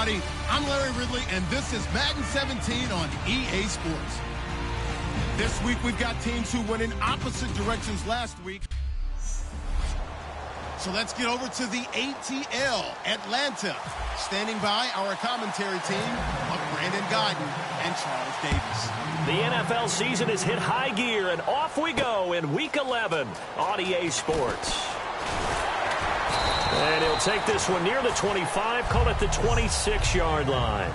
everybody. I'm Larry Ridley, and this is Madden 17 on EA Sports. This week, we've got teams who went in opposite directions last week. So let's get over to the ATL, Atlanta. Standing by our commentary team of Brandon Gaudin and Charles Davis. The NFL season has hit high gear, and off we go in Week 11 on EA Sports. And he'll take this one near the 25, call it the 26-yard line.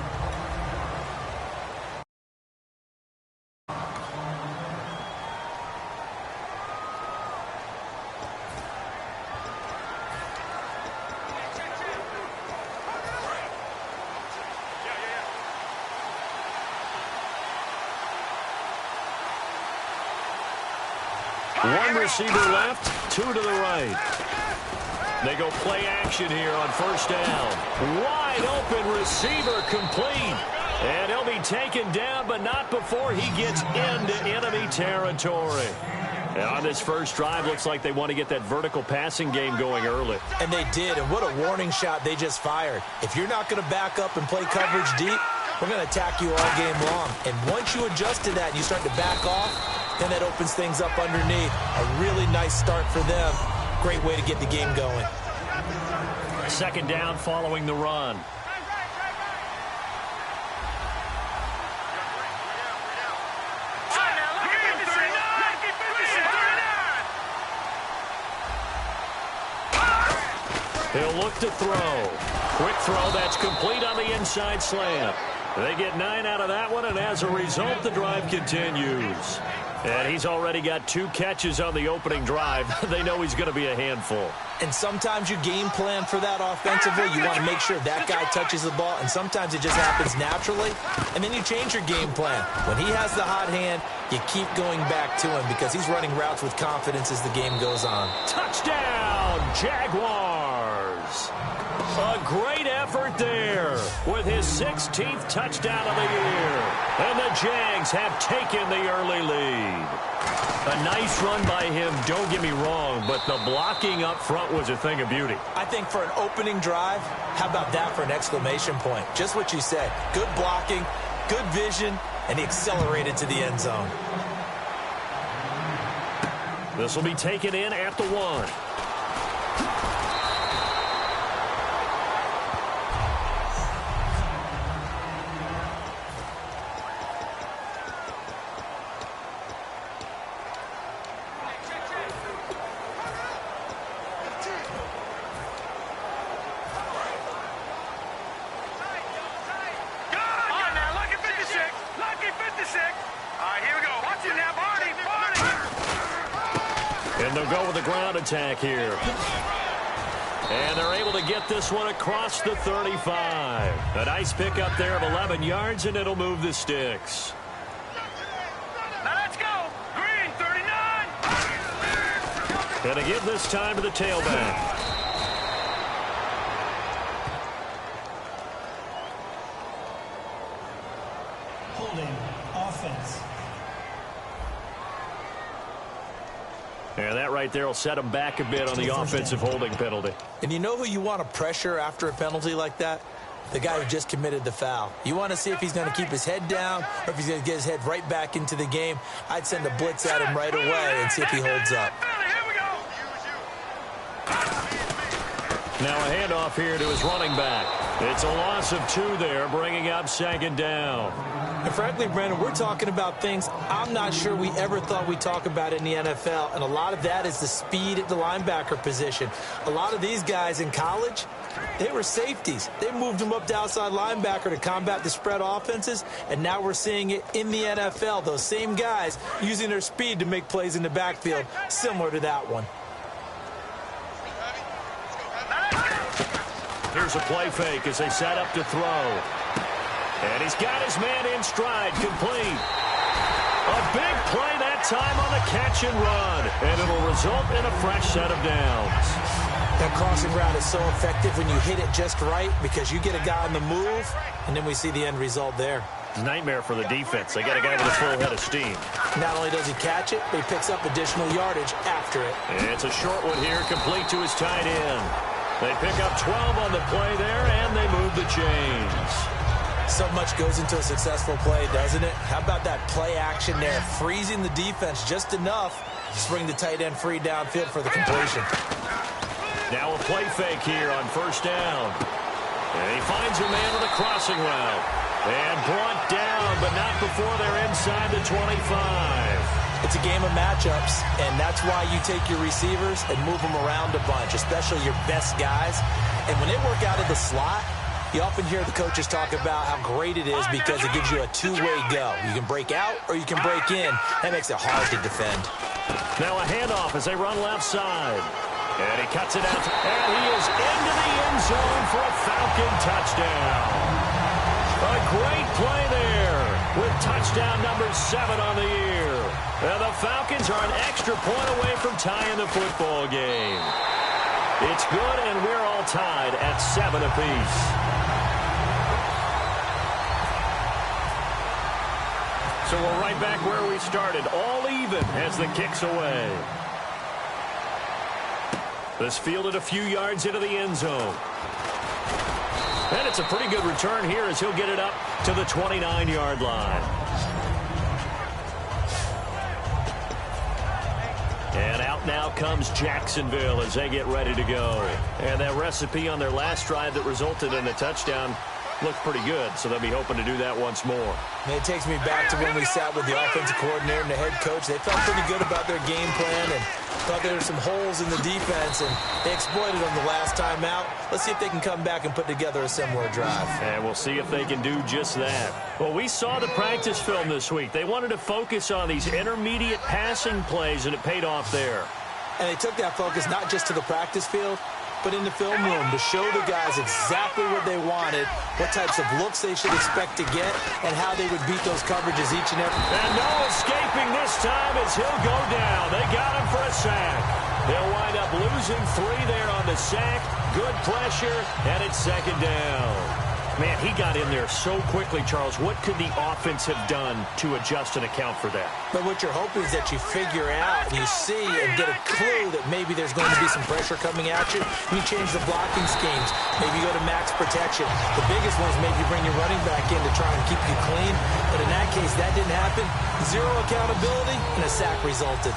One receiver left, two to the right. They go play action here on first down. Wide open receiver complete. And he'll be taken down, but not before he gets into enemy territory. And on this first drive, looks like they want to get that vertical passing game going early. And they did, and what a warning shot they just fired. If you're not going to back up and play coverage deep, we're going to attack you all game long. And once you adjust to that and you start to back off, then that opens things up underneath. A really nice start for them. Great way to get the game going. Second down following the run. He'll look to throw. Quick throw that's complete on the inside slant. They get 9 out of that one, and as a result, the drive continues. And he's already got 2 catches on the opening drive. They know he's going to be a handful. And sometimes you game plan for that offensively. You want to make sure that guy touches the ball, and sometimes it just happens naturally. And then you change your game plan. When he has the hot hand, you keep going back to him because he's running routes with confidence as the game goes on. Touchdown, Jaguars! A great effort there with his 16th touchdown of the year. And the Jags have taken the early lead. A nice run by him, don't get me wrong, but the blocking up front was a thing of beauty. I think for an opening drive, how about that for an exclamation point? Just what you said. Good blocking, good vision, and he accelerated to the end zone. This will be taken in at the 1. And they'll go with the ground attack here. And they're able to get this one across the 35. A nice pickup there of 11 yards, and it'll move the sticks. Now let's go. Green, 39. And to give this time to the tailback. Holding offense. And that right there will set him back a bit on the offensive holding penalty. And you know who you want to pressure after a penalty like that? The guy who just committed the foul. You want to see if he's going to keep his head down or if he's going to get his head right back into the game. I'd send a blitz at him right away and see if he holds up. Now a handoff here to his running back. It's a loss of 2 there, bringing up second down. And frankly, Brandon, we're talking about things I'm not sure we ever thought we'd talk about in the NFL, and a lot of that is the speed at the linebacker position. A lot of these guys in college, they were safeties. They moved them up to outside linebacker to combat the spread offenses, and now we're seeing it in the NFL. Those same guys using their speed to make plays in the backfield, similar to that one. Here's a play fake as they set up to throw. And he's got his man in stride, complete. A big play that time on the catch and run. And it'll result in a fresh set of downs. That crossing route is so effective when you hit it just right because you get a guy on the move, and then we see the end result there. Nightmare for the defense. They got a guy with a full head of steam. Not only does he catch it, but he picks up additional yardage after it. And it's a short one here, complete to his tight end. They pick up 12 on the play there, and they move the chains. So much goes into a successful play, doesn't it? How about that play action there, freezing the defense just enough to bring the tight end free downfield for the completion. Now a play fake here on first down. And he finds a man on the crossing route. And brought down, but not before they're inside the 25. It's a game of matchups, and that's why you take your receivers and move them around a bunch, especially your best guys. And when they work out of the slot, you often hear the coaches talk about how great it is because it gives you a two-way go. You can break out or you can break in. That makes it hard to defend. Now a handoff as they run left side. And he cuts it out, and he is into the end zone for a Falcon touchdown. A great play there with touchdown number 7 on the year. And the Falcons are an extra point away from tying the football game. It's good, and we're all tied at 7 apiece. So we're right back where we started, all even as the kick's away. This fielded a few yards into the end zone. And it's a pretty good return here as he'll get it up to the 29-yard line. And out now comes Jacksonville as they get ready to go. And that recipe on their last drive that resulted in a touchdown looked pretty good, so they'll be hoping to do that once more. And it takes me back to when we sat with the offensive coordinator and the head coach. They felt pretty good about their game plan and thought there were some holes in the defense, and they exploited them the last time out. Let's see if they can come back and put together a similar drive. And we'll see if they can do just that. Well, we saw the practice film this week. They wanted to focus on these intermediate passing plays, and it paid off there. And they took that focus not just to the practice field, but in the film room to show the guys exactly what they wanted, what types of looks they should expect to get, and how they would beat those coverages each and every. And no escaping this time as he'll go down. They got him for a sack. They'll wind up losing 3 there on the sack. Good pressure, and it's second down. Man, he got in there so quickly, Charles. What could the offense have done to adjust and account for that? But what you're hoping is that you figure out and you see and get a clue that maybe there's going to be some pressure coming at you. You change the blocking schemes. Maybe you go to max protection. The biggest one is maybe you bring your running back in to try and keep you clean. But in that case, that didn't happen. 0 accountability, and a sack resulted.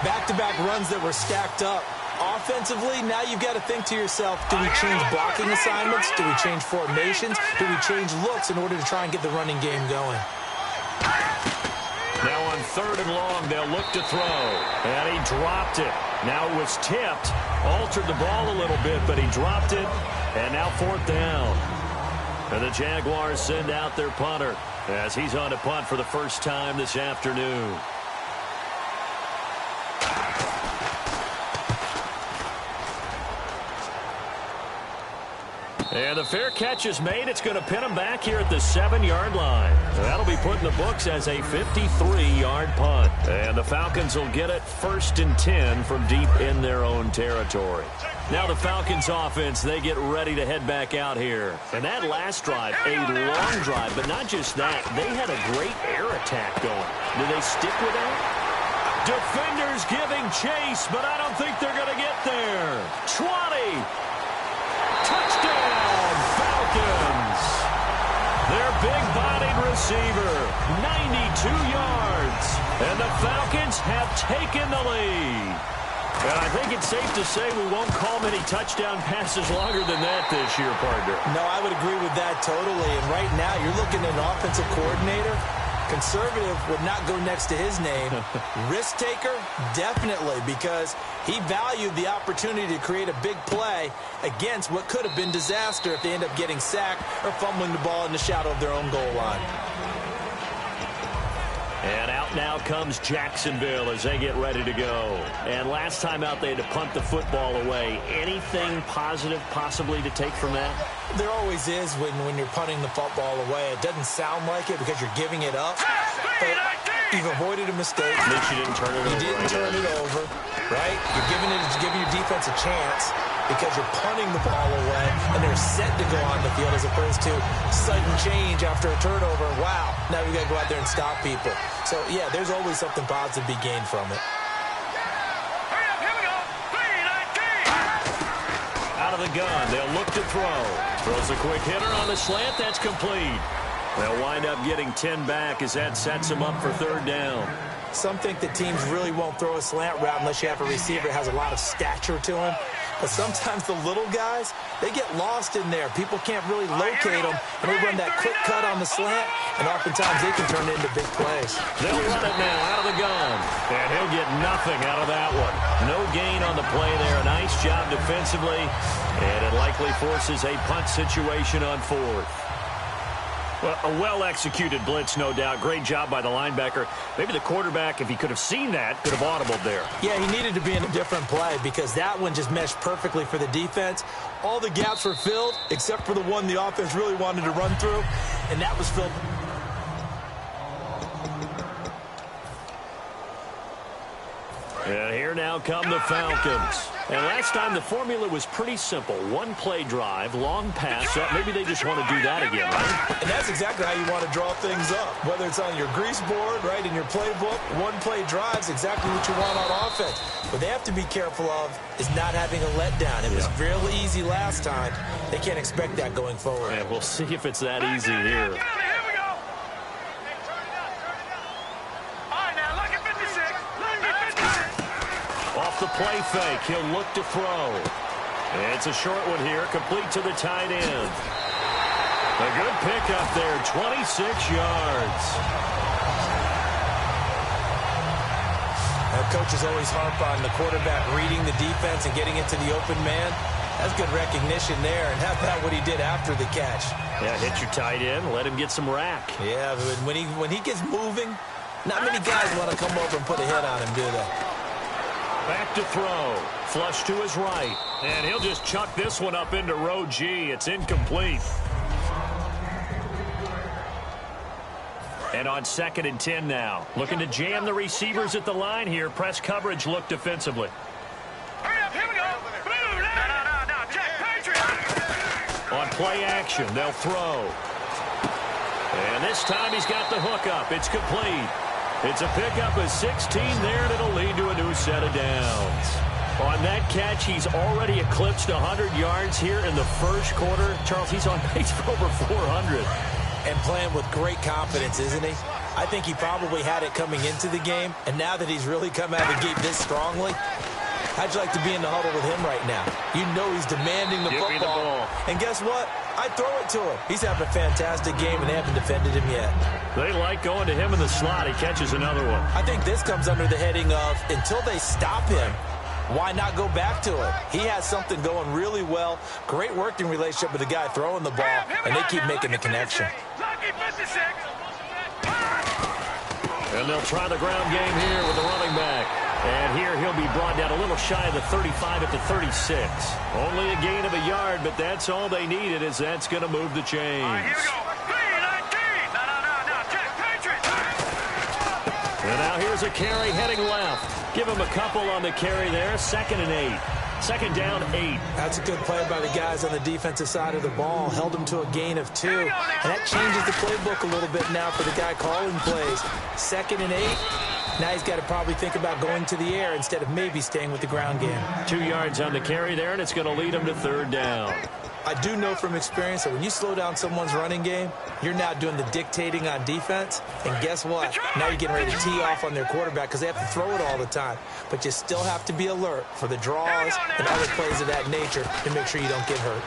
Back-to-back runs that were stacked up. Offensively, now you've got to think to yourself, do we change blocking assignments? Do we change formations? Do we change looks in order to try and get the running game going? Now on 3rd and long, they'll look to throw. And he dropped it. Now it was tipped. Altered the ball a little bit, but he dropped it. And now 4th down. And the Jaguars send out their punter as he's on to punt for the first time this afternoon. And the fair catch is made. It's going to pin him back here at the 7-yard line. That'll be put in the books as a 53-yard punt. And the Falcons will get it 1st and 10 from deep in their own territory. Now the Falcons offense, they get ready to head back out here. And that last drive, a long drive, but not just that. They had a great air attack going. Do they stick with that? Defenders giving chase, but I don't think they're going to get there. 20. Touchdown, Falcons. Their big-bodied receiver, 92 yards. And the Falcons have taken the lead. And I think it's safe to say we won't call many touchdown passes longer than that this year, partner. No, I would agree with that totally. And right now, you're looking at an offensive coordinator. Conservative would not go next to his name. Risk taker, definitely, because he valued the opportunity to create a big play against what could have been disaster if they end up getting sacked or fumbling the ball in the shadow of their own goal line. And out now comes Jacksonville as they get ready to go. And last time out, they had to punt the football away. Anything positive possibly to take from that? There always is when you're punting the football away. It doesn't sound like it because you're giving it up. But you've avoided a mistake. At least you didn't turn it over. You didn't turn it over, right? You're giving your defense a chance because you're punting the ball away and they're set to go on the field as opposed to sudden change after a turnover. Wow, now we got to go out there and stop people. So, yeah, there's always something positive to be gained from it. Out out of the gun. They'll look to throw. Throws a quick hitter on the slant. That's complete. They'll wind up getting 10 back as that sets them up for third down. Some think that teams really won't throw a slant route unless you have a receiver that has a lot of stature to him. But sometimes the little guys, they get lost in there. People can't really locate them, and they run that quick cut on the slant, and oftentimes they can turn it into big plays. They'll run it now out of the gun, and he'll get nothing out of that one. No gain on the play there. A nice job defensively, and it likely forces a punt situation on fourth. Well, a well-executed blitz, no doubt. Great job by the linebacker. Maybe the quarterback, if he could have seen that, could have audibled there. Yeah, he needed to be in a different play because that one just meshed perfectly for the defense. All the gaps were filled except for the one the offense really wanted to run through, and that was filled. And here now come the Falcons. And last time the formula was pretty simple. One play drive, long pass up. Maybe they just want to do that again, right? And that's exactly how you want to draw things up. Whether it's on your grease board, right, in your playbook, one play drive's exactly what you want on offense. What they have to be careful of is not having a letdown. It was real easy last time. They can't expect that going forward. And we'll see if it's that easy here. Off the play fake, he'll look to throw. It's a short one here, complete to the tight end. A good pickup there, 26 yards. Coaches always harp on the quarterback reading the defense and getting into the open man. That's good recognition there, and how about what he did after the catch? Yeah, hit your tight end, let him get some rack. Yeah, but when he gets moving, not many guys want to come over and put a hit on him, do they? Back to throw. Flush to his right. And he'll just chuck this one up into row G. It's incomplete. And on 2nd and 10 now. Looking to jam the receivers at the line here. Press coverage look defensively. Hurry up, here we go. Blue, no, check, Patriot. On play action, they'll throw. And this time he's got the hook up. It's complete. It's a pickup of 16 there, and it'll lead to a new set of downs. On that catch, he's already eclipsed 100 yards here in the first quarter. Charles, he's on pace for over 400. And playing with great confidence, isn't he? I think he probably had it coming into the game, and now that he's really come out of the gate this strongly, how'd you like to be in the huddle with him right now? You know he's demanding the football. Give me the ball. And guess what? I'd throw it to him. He's having a fantastic game, and they haven't defended him yet. They like going to him in the slot. He catches another one. I think this comes under the heading of, until they stop him, why not go back to him? He has something going really well. Great working relationship with the guy throwing the ball, and they keep making the connection. And they'll try the ground game here with the running back. And here he'll be brought down a little shy of the 35 at the 36. Only a gain of a yard, but that's all they needed, as that's going to move the chains. All right, here we go. Check, Patriot. And now here's a carry heading left. Give him a couple on the carry there. 2nd and 8. 2nd down, 8. That's a good play by the guys on the defensive side of the ball. Held them to a gain of 2. And that changes the playbook a little bit now for the guy calling plays. 2nd and 8. Now he's got to probably think about going to the air instead of maybe staying with the ground game. 2 yards on the carry there, and it's going to lead him to 3rd down. I do know from experience that when you slow down someone's running game, you're now doing the dictating on defense. And guess what? Now you're getting ready to tee off on their quarterback because they have to throw it all the time. But you still have to be alert for the draws and other plays of that nature to make sure you don't get hurt.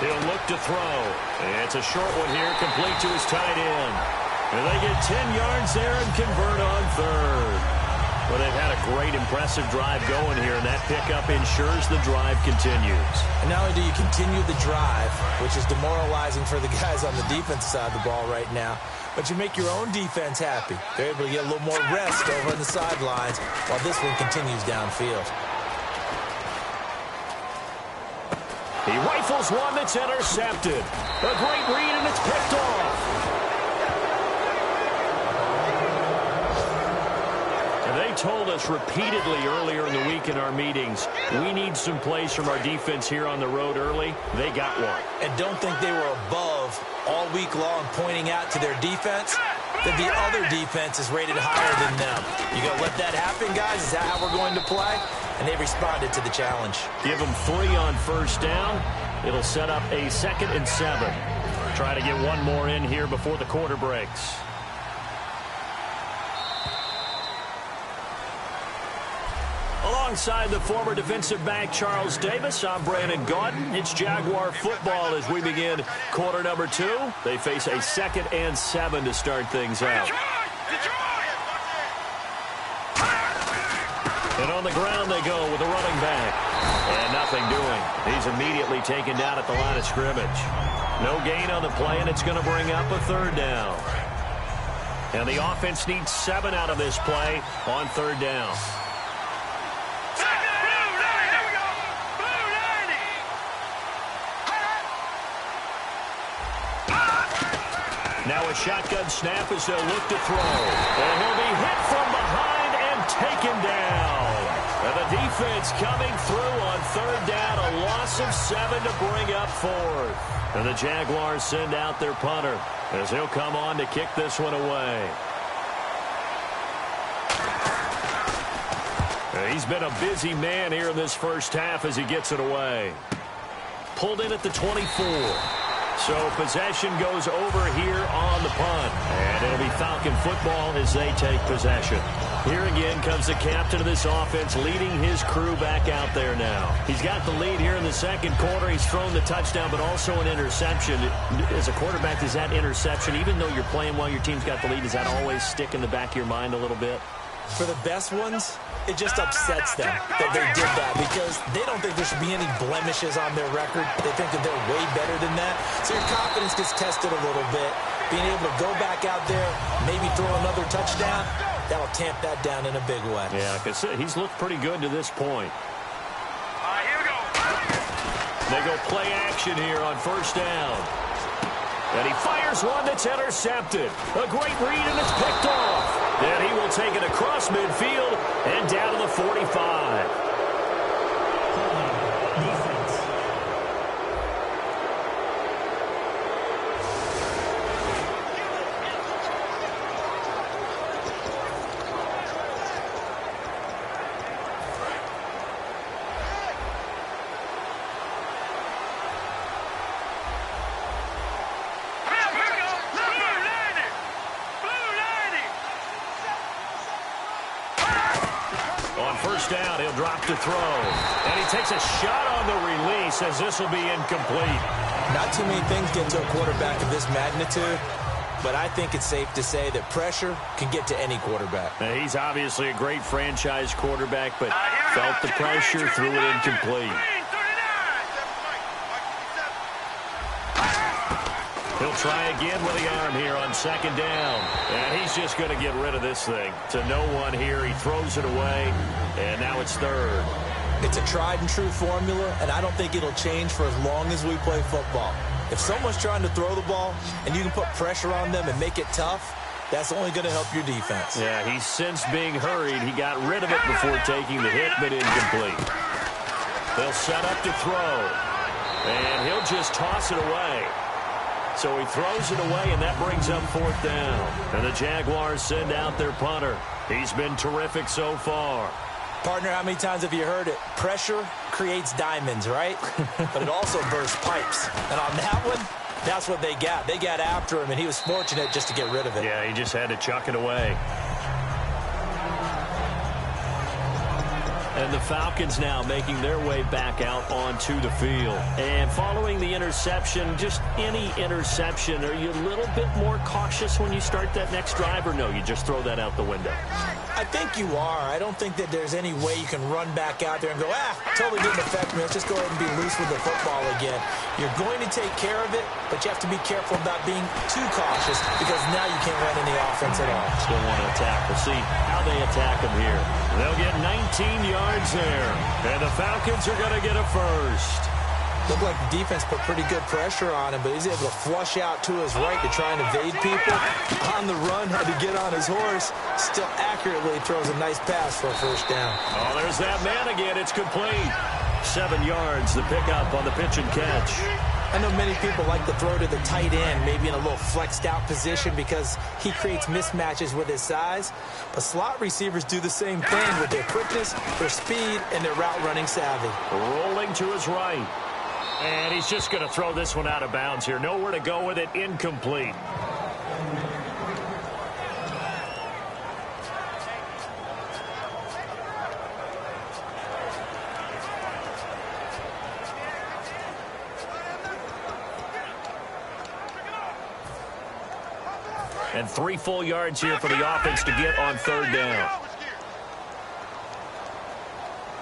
He'll look to throw. It's a short one here, complete to his tight end. And they get 10 yards there and convert on 3rd. Well, they've had a great, impressive drive going here, and that pickup ensures the drive continues. And not only do you continue the drive, which is demoralizing for the guys on the defensive side of the ball right now, but you make your own defense happy. They're able to get a little more rest over on the sidelines while this one continues downfield. He rifles one that's intercepted. A great read, and it's picked off. They told us repeatedly earlier in the week in our meetings, we need some plays from our defense here on the road early. They got one. And don't think they were above all week long pointing out to their defense. that the other defense is rated higher than them. You going to let that happen, guys? Is that how we're going to play? And they responded to the challenge. Give them 3 on first down. It'll set up a 2nd and 7. Try to get one more in here before the quarter breaks. Alongside the former defensive back Charles Davis, I'm Brandon Gaudin. It's Jaguar football as we begin quarter number 2. They face a 2nd and 7 to start things out. And on the ground they go with the running back. And nothing doing. He's immediately taken down at the line of scrimmage. No gain on the play, and it's going to bring up a 3rd down. And the offense needs 7 out of this play on 3rd down. Now a shotgun snap as they'll look to throw. And he'll be hit from behind and taken down. And the defense coming through on 3rd down. A loss of 7 to bring up 4th. And the Jaguars send out their punter as he'll come on to kick this one away. And he's been a busy man here in this first half as he gets it away. Pulled in at the 24. So possession goes over here on the punt. And it'll be Falcon football as they take possession. Here again comes the captain of this offense leading his crew back out there now. He's got the lead here in the 2nd quarter. He's thrown the touchdown, but also an interception. As a quarterback, does that interception, even though you're playing while your team's got the lead, does that always stick in the back of your mind a little bit? For the best ones, it just upsets them that they did that because they don't think there should be any blemishes on their record. They think that they're way better than that. So your confidence gets tested a little bit. Being able to go back out there, maybe throw another touchdown, that'll tamp that down in a big way. Yeah, because he's looked pretty good to this point. Here we go. They go play action here on 1st down. And he fires one that's intercepted. A great read, and it's picked off. Then he will take it across midfield and down to the 45. Down, he'll drop to throw. And he takes a shot on the release as this will be incomplete. Not too many things get to a quarterback of this magnitude, but I think it's safe to say that pressure can get to any quarterback. Now, he's obviously a great franchise quarterback, but felt the pressure, threw it incomplete. He'll try again with the arm here on 2nd down. And he's just going to get rid of this thing. To no one here. He throws it away. And now it's 3rd. It's a tried and true formula, and I don't think it'll change for as long as we play football. If someone's trying to throw the ball and you can put pressure on them and make it tough, that's only going to help your defense. Yeah, he's since being hurried. He got rid of it before taking the hit, but incomplete. They'll set up to throw. And he'll just toss it away. So he throws it away, and that brings up 4th down. And the Jaguars send out their punter. He's been terrific so far. Partner, how many times have you heard it? Pressure creates diamonds, right? But it also bursts pipes. And on that one, that's what they got. They got after him, and he was fortunate just to get rid of it. Yeah, he just had to chuck it away. And the Falcons now making their way back out onto the field. And following the interception, just any interception, are you a little bit more cautious when you start that next drive, or no, you just throw that out the window? I think you are. I don't think that there's any way you can run back out there and go, totally didn't affect me. Let's just go ahead and be loose with the football again. You're going to take care of it, but you have to be careful about being too cautious because now you can't run any offense at all. Still want to attack. We'll see how they attack him here. They'll get 19 yards there, and the Falcons are going to get a first. Looked like the defense put pretty good pressure on him, but he's able to flush out to his right to try and evade people. On the run, had to get on his horse. Still accurately throws a nice pass for a 1st down. Oh, there's that man again. It's complete. 7 yards, the pickup on the pitch and catch. I know many people like to throw to the tight end, maybe in a little flexed out position because he creates mismatches with his size. But slot receivers do the same thing with their quickness, their speed, and their route running savvy. Rolling to his right. And he's just going to throw this one out of bounds here. Nowhere to go with it. Incomplete. And 3 full yards here for the offense to get on 3rd down.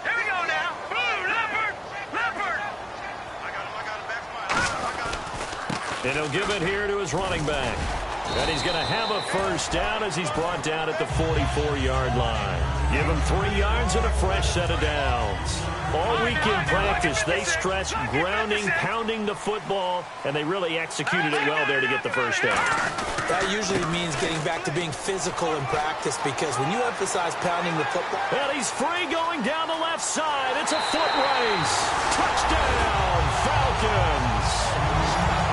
Here we go now. Blue, leopard, leopard. And he'll give it here to his running back. And he's going to have a first down as he's brought down at the 44-yard line. Give him 3 yards and a fresh set of downs. All week in practice, they stressed grounding, pounding the football, and they really executed it well there to get the first down. That usually means getting back to being physical in practice because when you emphasize pounding the football... And he's free going down the left side. It's a foot race. Touchdown, Falcons.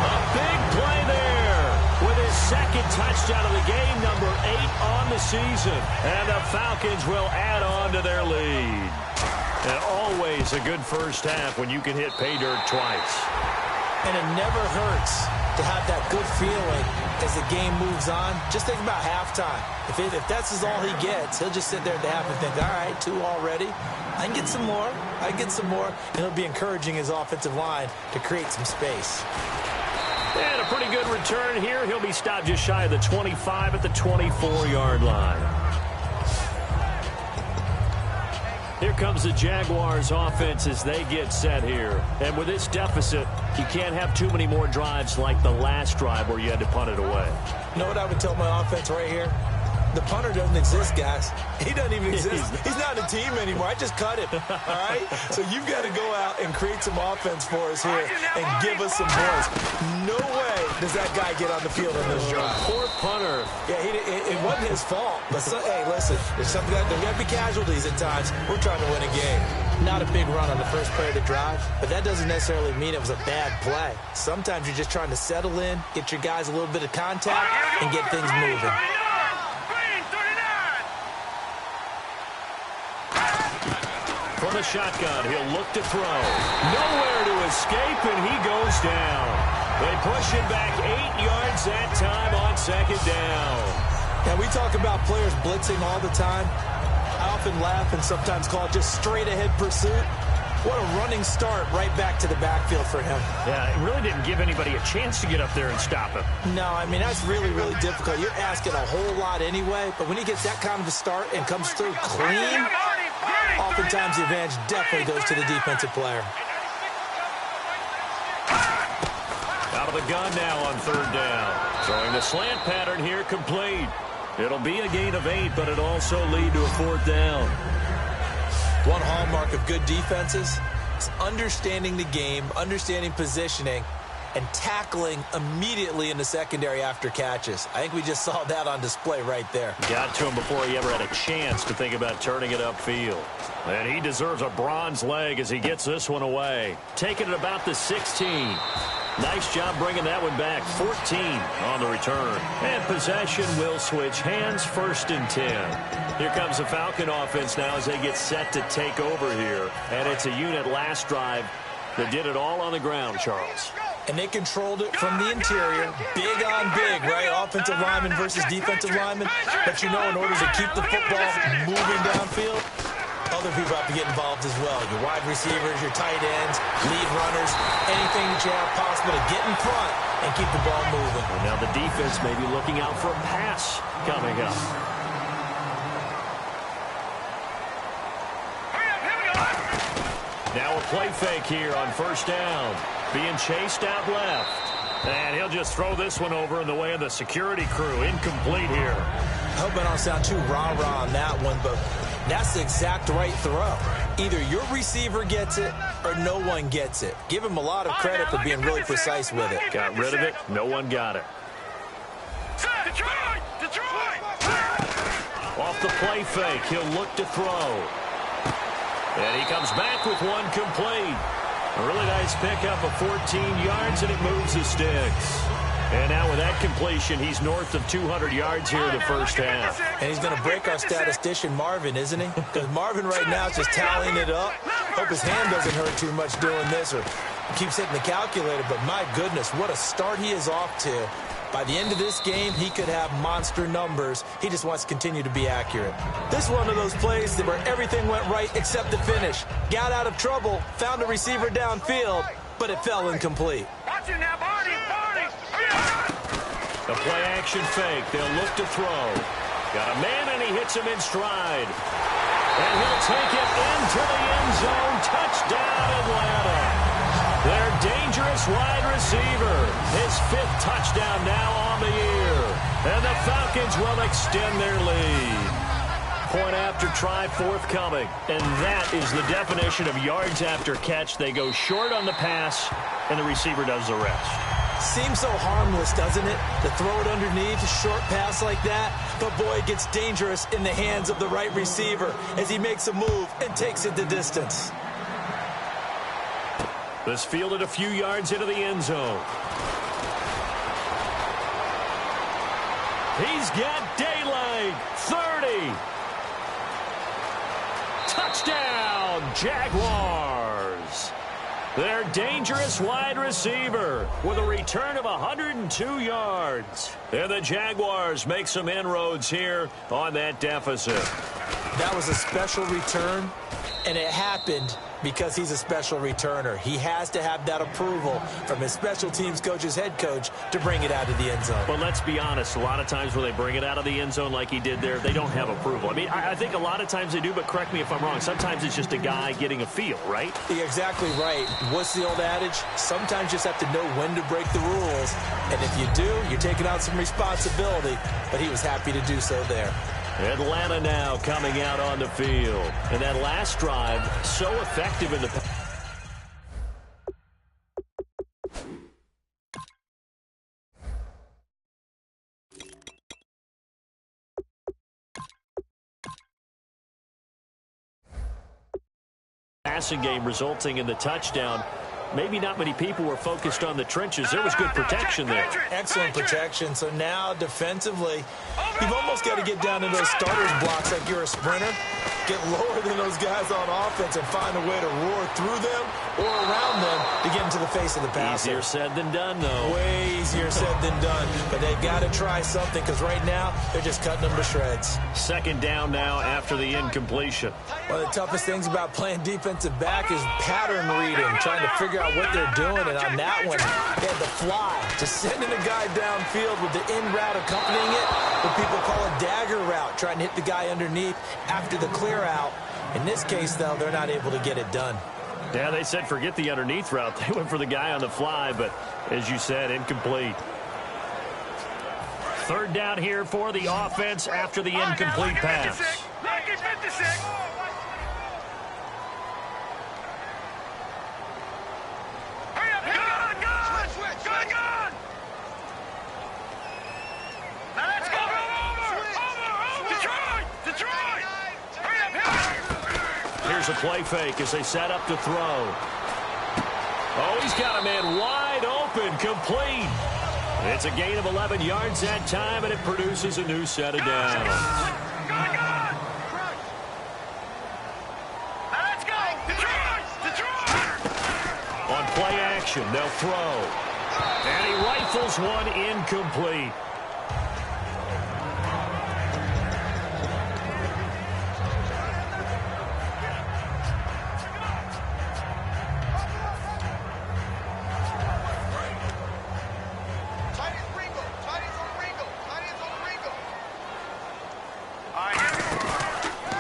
A big play there with his 2nd touchdown of the game, number 8 on the season. And the Falcons will add on to their lead. And always a good first half when you can hit pay dirt twice. And it never hurts to have that good feeling as the game moves on. Just think about halftime. If that's all he gets, he'll just sit there at the half and think, all right, 2 already. I can get some more. I can get some more. And he'll be encouraging his offensive line to create some space. And a pretty good return here. He'll be stopped just shy of the 25 at the 24-yard line. Here comes the Jaguars offense as they get set here. And with this deficit, you can't have too many more drives like the last drive where you had to punt it away. You know what I would tell my offense right here? The punter doesn't exist, guys. He doesn't even exist. He's not a team anymore. I just cut him, all right? So you've got to go out and create some offense for us here and give us some points. No way does that guy get on the field on this drive. Poor punter. Yeah, it wasn't his fault. But, hey, listen, there's got to be casualties at times. We're trying to win a game. Not a big run on the first play of the drive, but that doesn't necessarily mean it was a bad play. Sometimes you're just trying to settle in, get your guys a little bit of contact, and get things moving. From the shotgun, he'll look to throw. Nowhere to escape, and he goes down. They push it back 8 yards that time on 2nd down. Now, we talk about players blitzing all the time. I often laugh and sometimes call it just straight-ahead pursuit. What a running start right back to the backfield for him. Yeah, it really didn't give anybody a chance to get up there and stop him. No, I mean, that's really, really difficult. You're asking a whole lot anyway, but when he gets that kind of a start and comes through clean, oftentimes the advantage definitely goes to the defensive player. Out of the gun now on 3rd down. Throwing the slant pattern here, complete. It'll be a gain of 8, but it'll also lead to a 4th down. One hallmark of good defenses is understanding the game, understanding positioning, and tackling immediately in the secondary after catches. I think we just saw that on display right there. Got to him before he ever had a chance to think about turning it upfield. And he deserves a bronze leg as he gets this one away. Taking it about the 16. Nice job bringing that one back. 14 on the return. And possession will switch hands, 1st and 10. Here comes the Falcon offense now as they get set to take over here. And it's a unit last drive that did it all on the ground, Charles. And they controlled it from the interior. Big on big, right? Offensive lineman versus defensive lineman. But you know, in order to keep the football moving downfield, other people have to get involved as well. Your wide receivers, your tight ends, lead runners, anything that you have possible to get in front and keep the ball moving. And now the defense may be looking out for a pass coming up. Now a play fake here on 1st down. Being chased out left. And he'll just throw this one over in the way of the security crew. Incomplete here. I hope I don't sound too rah-rah on that one, but that's the exact right throw. Either your receiver gets it or no one gets it. Give him a lot of credit for being really precise with it. Got rid of it. No one got it. Detroit! Detroit! Off the play fake, he'll look to throw. And he comes back with one complete. A really nice pickup of 14 yards, and it moves the sticks. And now with that completion, he's north of 200 yards here in the first half. And he's going to break our statistician, Marvin, isn't he? Because Marvin right now is just tallying it up. Hope his hand doesn't hurt too much doing this or keeps hitting the calculator. But my goodness, what a start he is off to. By the end of this game, he could have monster numbers. He just wants to continue to be accurate. This is one of those plays where everything went right except the finish. Got out of trouble, found a receiver downfield, but it fell incomplete. Watch it now, Barney. The play-action fake. They'll look to throw. Got a man, and he hits him in stride. And he'll take it into the end zone. Touchdown, Atlanta. Their dangerous wide receiver. His 5th touchdown now on the year. And the Falcons will extend their lead. Point after try forthcoming. And that is the definition of yards after catch. They go short on the pass, and the receiver does the rest. Seems so harmless, doesn't it? To throw it underneath, a short pass like that. But boy, it gets dangerous in the hands of the right receiver as he makes a move and takes it the distance. This fielded a few yards into the end zone. He's got daylight. 30. Touchdown, Jaguars. Their dangerous wide receiver with a return of 102 yards. And the Jaguars make some inroads here on that deficit. That was a special return, and it happened because he's a special returner. He has to have that approval from his special teams coach's head coach to bring it out of the end zone. But let's be honest, a lot of times when they bring it out of the end zone like he did there, they don't have approval. I mean, I think a lot of times they do, but correct me if I'm wrong. Sometimes it's just a guy getting a feel, right? You're exactly right. What's the old adage? Sometimes you just have to know when to break the rules. And if you do, you're taking out some responsibility. But he was happy to do so there. Atlanta now coming out on the field. And that last drive, so effective in the passing game, resulting in the touchdown. Maybe not many people were focused on the trenches. There was good protection there. Excellent protection. So now defensively, you've almost got to get down to those starters blocks like you're a sprinter. Get lower than those guys on offense and find a way to roar through them or around them to get into the face of the passer. Easier said than done, though. Way easier said than done. But they've got to try something because right now they're just cutting them to shreds. Second down now after the incompletion. One of the toughest things about playing defensive back is pattern reading, trying to figure out what they're doing. And on that one, they had the fly, just sending a guy downfield with the in route accompanying it, what people call a dagger route, trying to hit the guy underneath after the clear out. In this case, though, they're not able to get it done. Yeah, they said forget the underneath route. They went for the guy on the fly, but as you said, incomplete. Third down here for the offense after the incomplete pass. 56. Hurry up, gun! Now let's go. Over. Detroit! Hurry up. Here's a play fake as they set up to throw. Oh, he's got a man wide open, complete. It's a gain of 11 yards that time, and it produces a new set of downs. Now let's go. Detroit! On play action, they'll throw. And he rifles one incomplete.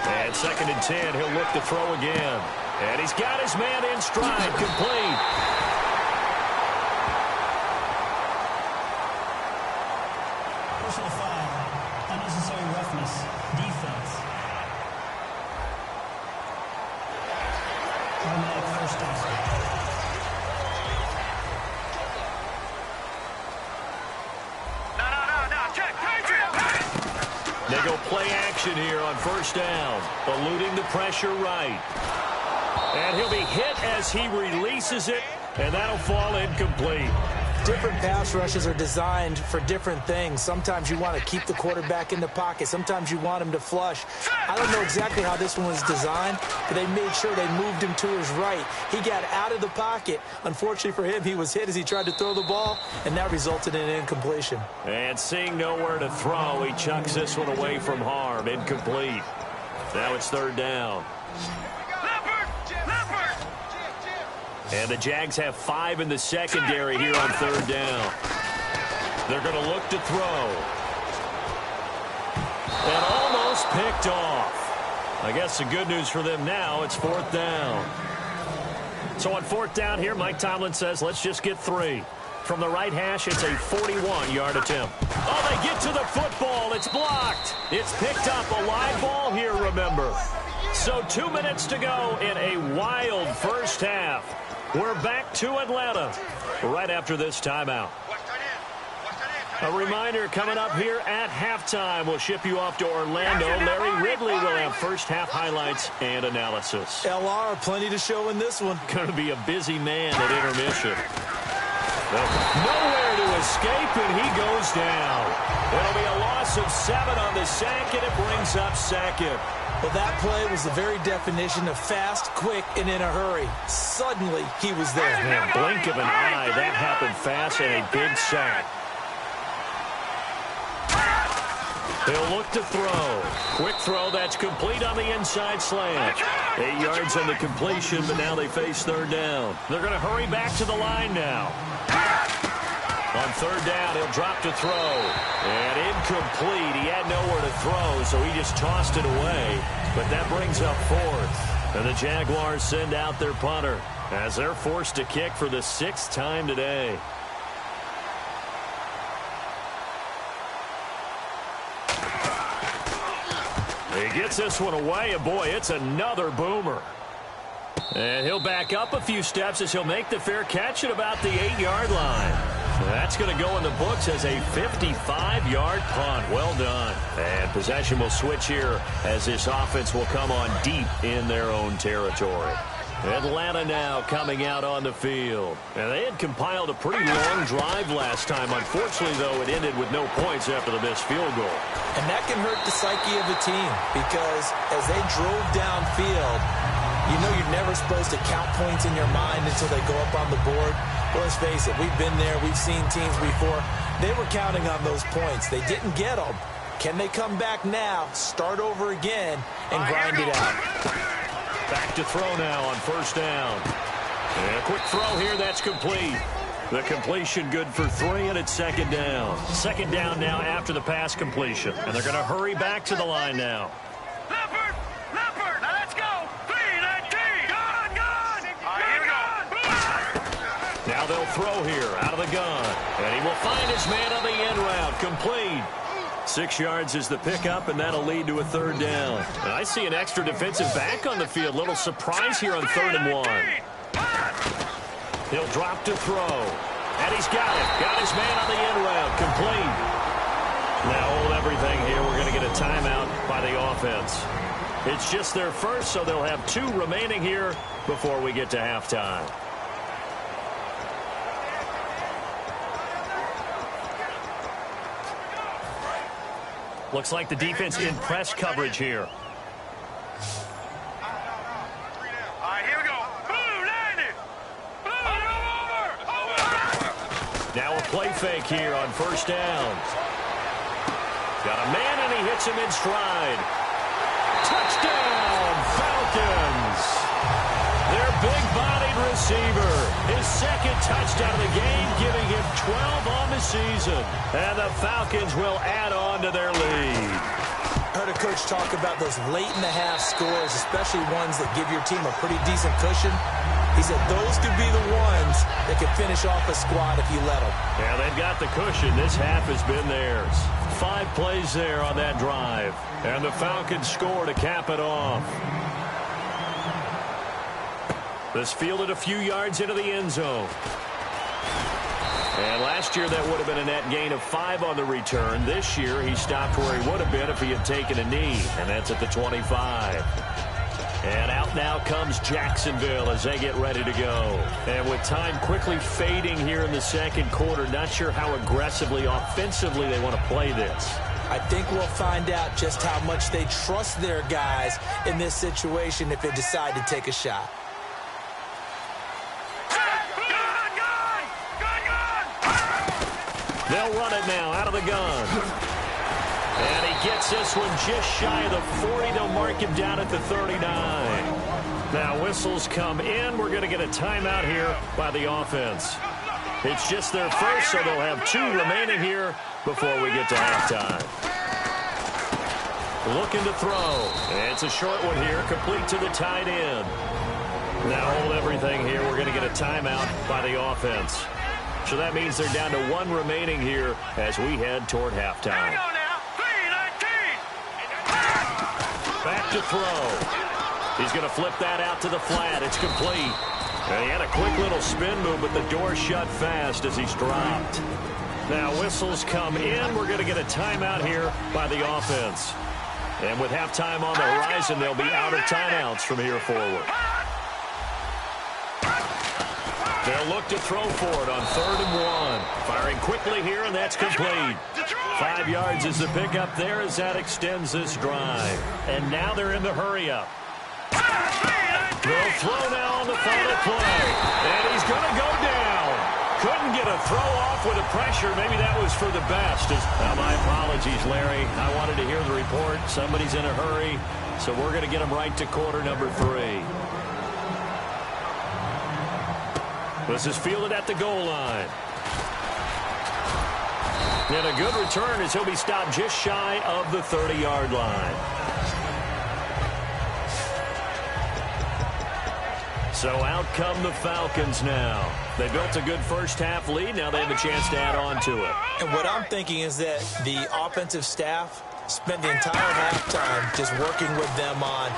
And 2nd and 10, he'll look to throw again. And he's got his man in stride, complete. Personal foul, unnecessary roughness, defense. Automatic first down. No, check, Patriot! They go play action here on first down, eluding the pressure right. And he'll be hit as he releases it, and that'll fall incomplete. Different pass rushes are designed for different things. Sometimes you want to keep the quarterback in the pocket. Sometimes you want him to flush. I don't know exactly how this one was designed, but they made sure they moved him to his right. He got out of the pocket. Unfortunately for him, he was hit as he tried to throw the ball, and that resulted in an incompletion. And seeing nowhere to throw, he chucks this one away from harm. Incomplete. Now it's third down. And the Jags have 5 in the secondary here on third down. They're going to look to throw. And almost picked off. I guess the good news for them now, it's fourth down. So on fourth down here, Mike Tomlin says, let's just get 3. From the right hash, it's a 41-yard attempt. Oh, they get to the football. It's blocked. It's picked up. A live ball here, remember. So 2 minutes to go in a wild first half. We're back to Atlanta right after this timeout. A reminder coming up here at halftime. We'll ship you off to Orlando. Larry Ridley will have first half highlights and analysis. LR, plenty to show in this one. Going to be a busy man at intermission. Nowhere to escape, and he goes down. It'll be a loss of 7 on the sack, and it brings up second. Well, that play was the very definition of fast, quick, and in a hurry. Suddenly, he was there. Man, blink of an eye, that happened fast, and a big sack. They'll look to throw. Quick throw, that's complete on the inside slant. 8 yards on the completion, but now they face third down. They're going to hurry back to the line now. On third down, he'll drop to throw. And incomplete. He had nowhere to throw, so he just tossed it away. But that brings up fourth. And the Jaguars send out their punter as they're forced to kick for the 6th time today. He gets this one away, and boy, it's another boomer. And he'll back up a few steps as he'll make the fair catch at about the 8-yard line. That's going to go in the books as a 55-yard punt. Well done. And possession will switch here as this offense will come on deep in their own territory. Atlanta now coming out on the field. And they had compiled a pretty long drive last time. Unfortunately, though, it ended with no points after the missed field goal. And that can hurt the psyche of a team because as they drove downfield, you know you're never supposed to count points in your mind until they go up on the board. Well, let's face it, we've been there. We've seen teams before. They were counting on those points. They didn't get them. Can they come back now, start over again, and grind it out? Back to throw now on first down. And a quick throw here, that's complete. The completion good for 3, and it's second down. Second down now after the pass completion. And they're going to hurry back to the line now. Leopard, now let's go. 3-19, gone. Here we go. Now they'll throw here out of the gun. And he will find his man on the end route. Complete. 6 yards is the pickup, and that'll lead to a third down. And I see an extra defensive back on the field. Little surprise here on 3rd and 1. He'll drop to throw. And he's got it. Got his man on the end route. Complete. Now hold everything here. We're going to get a timeout by the offense. It's just their first, so they'll have 2 remaining here before we get to halftime. Looks like the defense in press coverage here. Here we go. Blue, landed. Blue, over. Now a play fake here on first down. Got a man, and he hits him in stride. Touchdown, Falcons. Their big-bodied receiver. His 2nd touchdown of the game, giving him 12 on the season. And the Falcons will add on to their lead. I heard a coach talk about those late-in-the-half scores, especially ones that give your team a pretty decent cushion. He said those could be the ones that could finish off a squad if you let them. Yeah, they've got the cushion. This half has been theirs. 5 plays there on that drive. And the Falcons score to cap it off. This fielded a few yards into the end zone. And last year that would have been a net gain of 5 on the return. This year he stopped where he would have been if he had taken a knee. And that's at the 25. And out now comes Jacksonville as they get ready to go. And with time quickly fading here in the second quarter, not sure how aggressively, offensively they want to play this. I think we'll find out just how much they trust their guys in this situation if they decide to take a shot. They'll run it now out of the gun. And he gets this one just shy of the 40. They'll mark him down at the 39. Now whistles come in. We're going to get a timeout here by the offense. It's just their first, so they'll have 2 remaining here before we get to halftime. Looking to throw. It's a short one here, complete to the tight end. Now hold everything here. We're going to get a timeout by the offense. So that means they're down to 1 remaining here as we head toward halftime. Back to throw. He's going to flip that out to the flat. It's complete. And he had a quick little spin move, but the door shut fast as he's dropped. Now whistles come in. We're going to get a timeout here by the offense. And with halftime on the horizon, they'll be out of timeouts from here forward. They'll look to throw for it on 3rd and 1. Firing quickly here, and that's complete. 5 yards is the pickup there as that extends this drive. And now they're in the hurry-up. They'll throw now on the final play. And he's going to go down. Couldn't get a throw off with the pressure. Maybe that was for the best. My apologies, Larry. I wanted to hear the report. Somebody's in a hurry. So we're going to get him right to quarter number 3. This is fielded at the goal line. And a good return as he'll be stopped just shy of the 30-yard line. So out come the Falcons now. They built a good first-half lead. Now they have a chance to add on to it. And what I'm thinking is that the offensive staff spent the entire halftime just working with them on,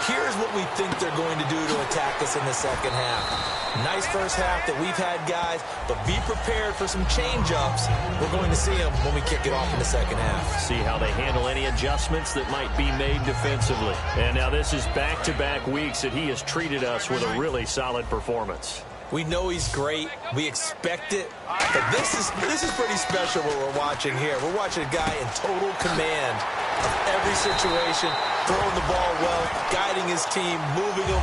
here's what we think they're going to do to attack us in the second half. Nice first half that we've had, guys, but be prepared for some change-ups. We're going to see them when we kick it off in the second half. See how they handle any adjustments that might be made defensively. And now this is back-to-back weeks that he has treated us with a really solid performance. We know he's great. We expect it. But this is pretty special what we're watching here. We're watching a guy in total command of every situation, throwing the ball well, guiding his team, moving them.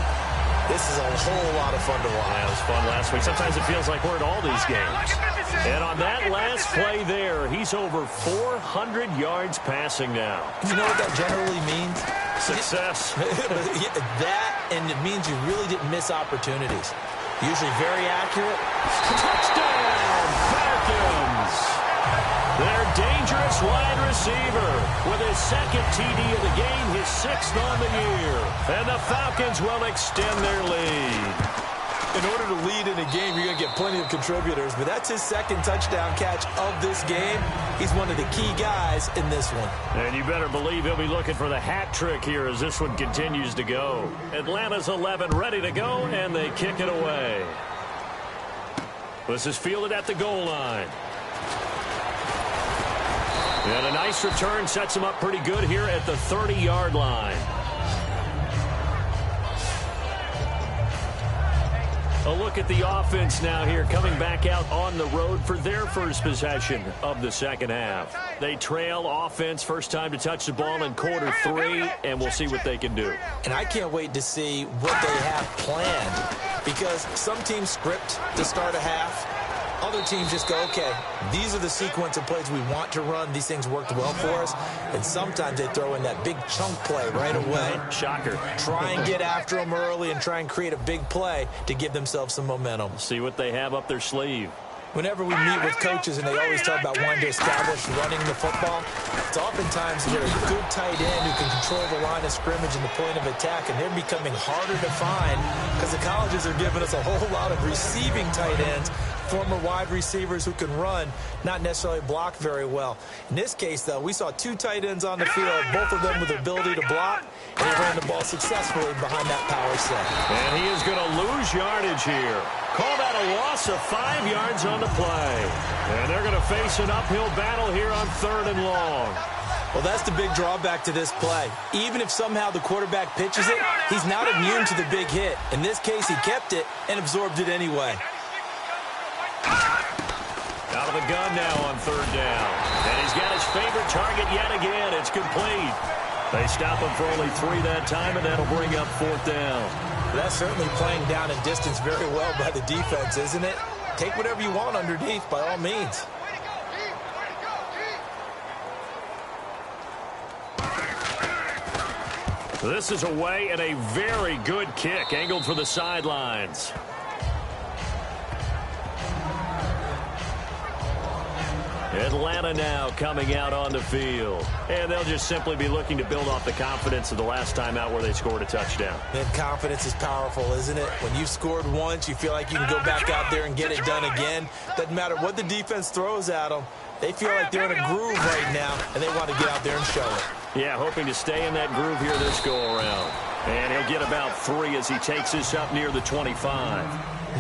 This is a whole lot of fun to watch. Yeah, it was fun last week. Sometimes it feels like we're at all these games. And on that last play there, he's over 400 yards passing now. You know what that generally means? Success. That, and it means you really didn't miss opportunities. Usually very accurate. Touchdown, Falcons! Their dangerous wide receiver with his 2nd TD of the game, his 6th on the year. And the Falcons will extend their lead. In order to lead in a game, you're going to get plenty of contributors, but that's his 2nd touchdown catch of this game. He's one of the key guys in this one. And you better believe he'll be looking for the hat trick here as this one continues to go. Atlanta's 11 ready to go, and they kick it away. This is fielded at the goal line. And a nice return sets him up pretty good here at the 30-yard line. A look at the offense now here, coming back out on the road for their first possession of the second half. They trail offense, first time to touch the ball in quarter 3, and we'll see what they can do. And I can't wait to see what they have planned, because some teams script to start a half. Other teams just go, okay, these are the sequence of plays we want to run. These things worked well for us. And sometimes they throw in that big chunk play right away. Shocker. Try and get after them early and try and create a big play to give themselves some momentum. See what they have up their sleeve. Whenever we meet with coaches and they always talk about wanting to establish running the football, it's oftentimes they're a good tight end who can control the line of scrimmage and the point of attack, and they're becoming harder to find because the colleges are giving us a whole lot of receiving tight ends, former wide receivers who can run, not necessarily block very well. In this case, though, we saw 2 tight ends on the field, both of them with the ability to block, and they ran the ball successfully behind that power set. And he is going to lose yardage here. Call that a loss of 5 yards on the play. And they're going to face an uphill battle here on 3rd and long. Well, that's the big drawback to this play. Even if somehow the quarterback pitches it, he's not immune to the big hit. In this case, he kept it and absorbed it anyway. Out of the gun now on third down. And he's got his favorite target yet again. It's complete. They stop him for only 3 that time, and that'll bring up fourth down. That's certainly playing down in distance very well by the defense, isn't it? Take whatever you want underneath, by all means. This is away and a very good kick, angled for the sidelines. Atlanta now coming out on the field. And they'll just simply be looking to build off the confidence of the last time out where they scored a touchdown. And confidence is powerful, isn't it? When you've scored once, you feel like you can go back out there and get it done again. Doesn't matter what the defense throws at them. They feel like they're in a groove right now, and they want to get out there and show it. Yeah, hoping to stay in that groove here this go-around. And he'll get about 3 as he takes this up near the 25.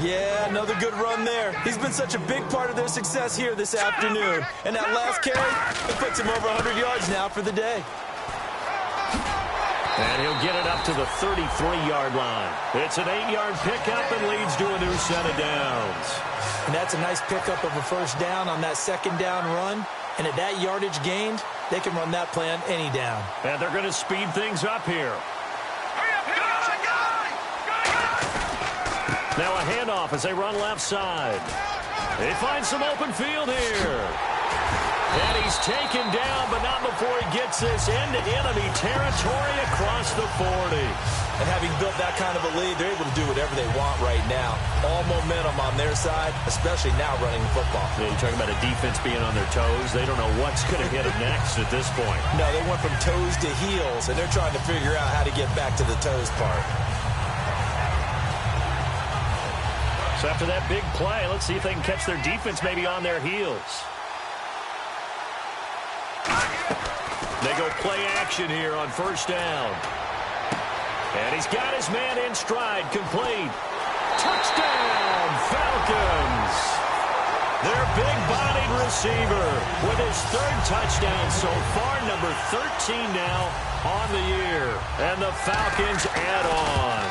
Yeah, another good run there. He's been such a big part of their success here this afternoon. And that last carry, it puts him over 100 yards now for the day. And he'll get it up to the 33-yard line. It's an 8-yard pickup and leads to a new set of downs. And that's a nice pickup of a first down on that second down run. And at that yardage gained, they can run that play on any down. And they're going to speed things up here. Now a handoff as they run left side. They find some open field here. And he's taken down, but not before he gets this into enemy territory across the 40. And having built that kind of a lead, they're able to do whatever they want right now. All momentum on their side, especially now running the football. Yeah, you're talking about a defense being on their toes. They don't know what's going to hit them next at this point. No, they went from toes to heels, and they're trying to figure out how to get back to the toes part. So after that big play, let's see if they can catch their defense maybe on their heels. They go play action here on first down. And he's got his man in stride, complete. Touchdown, Falcons. Their big-bodied receiver with his 3rd touchdown so far, number 13 now on the year. And the Falcons add on.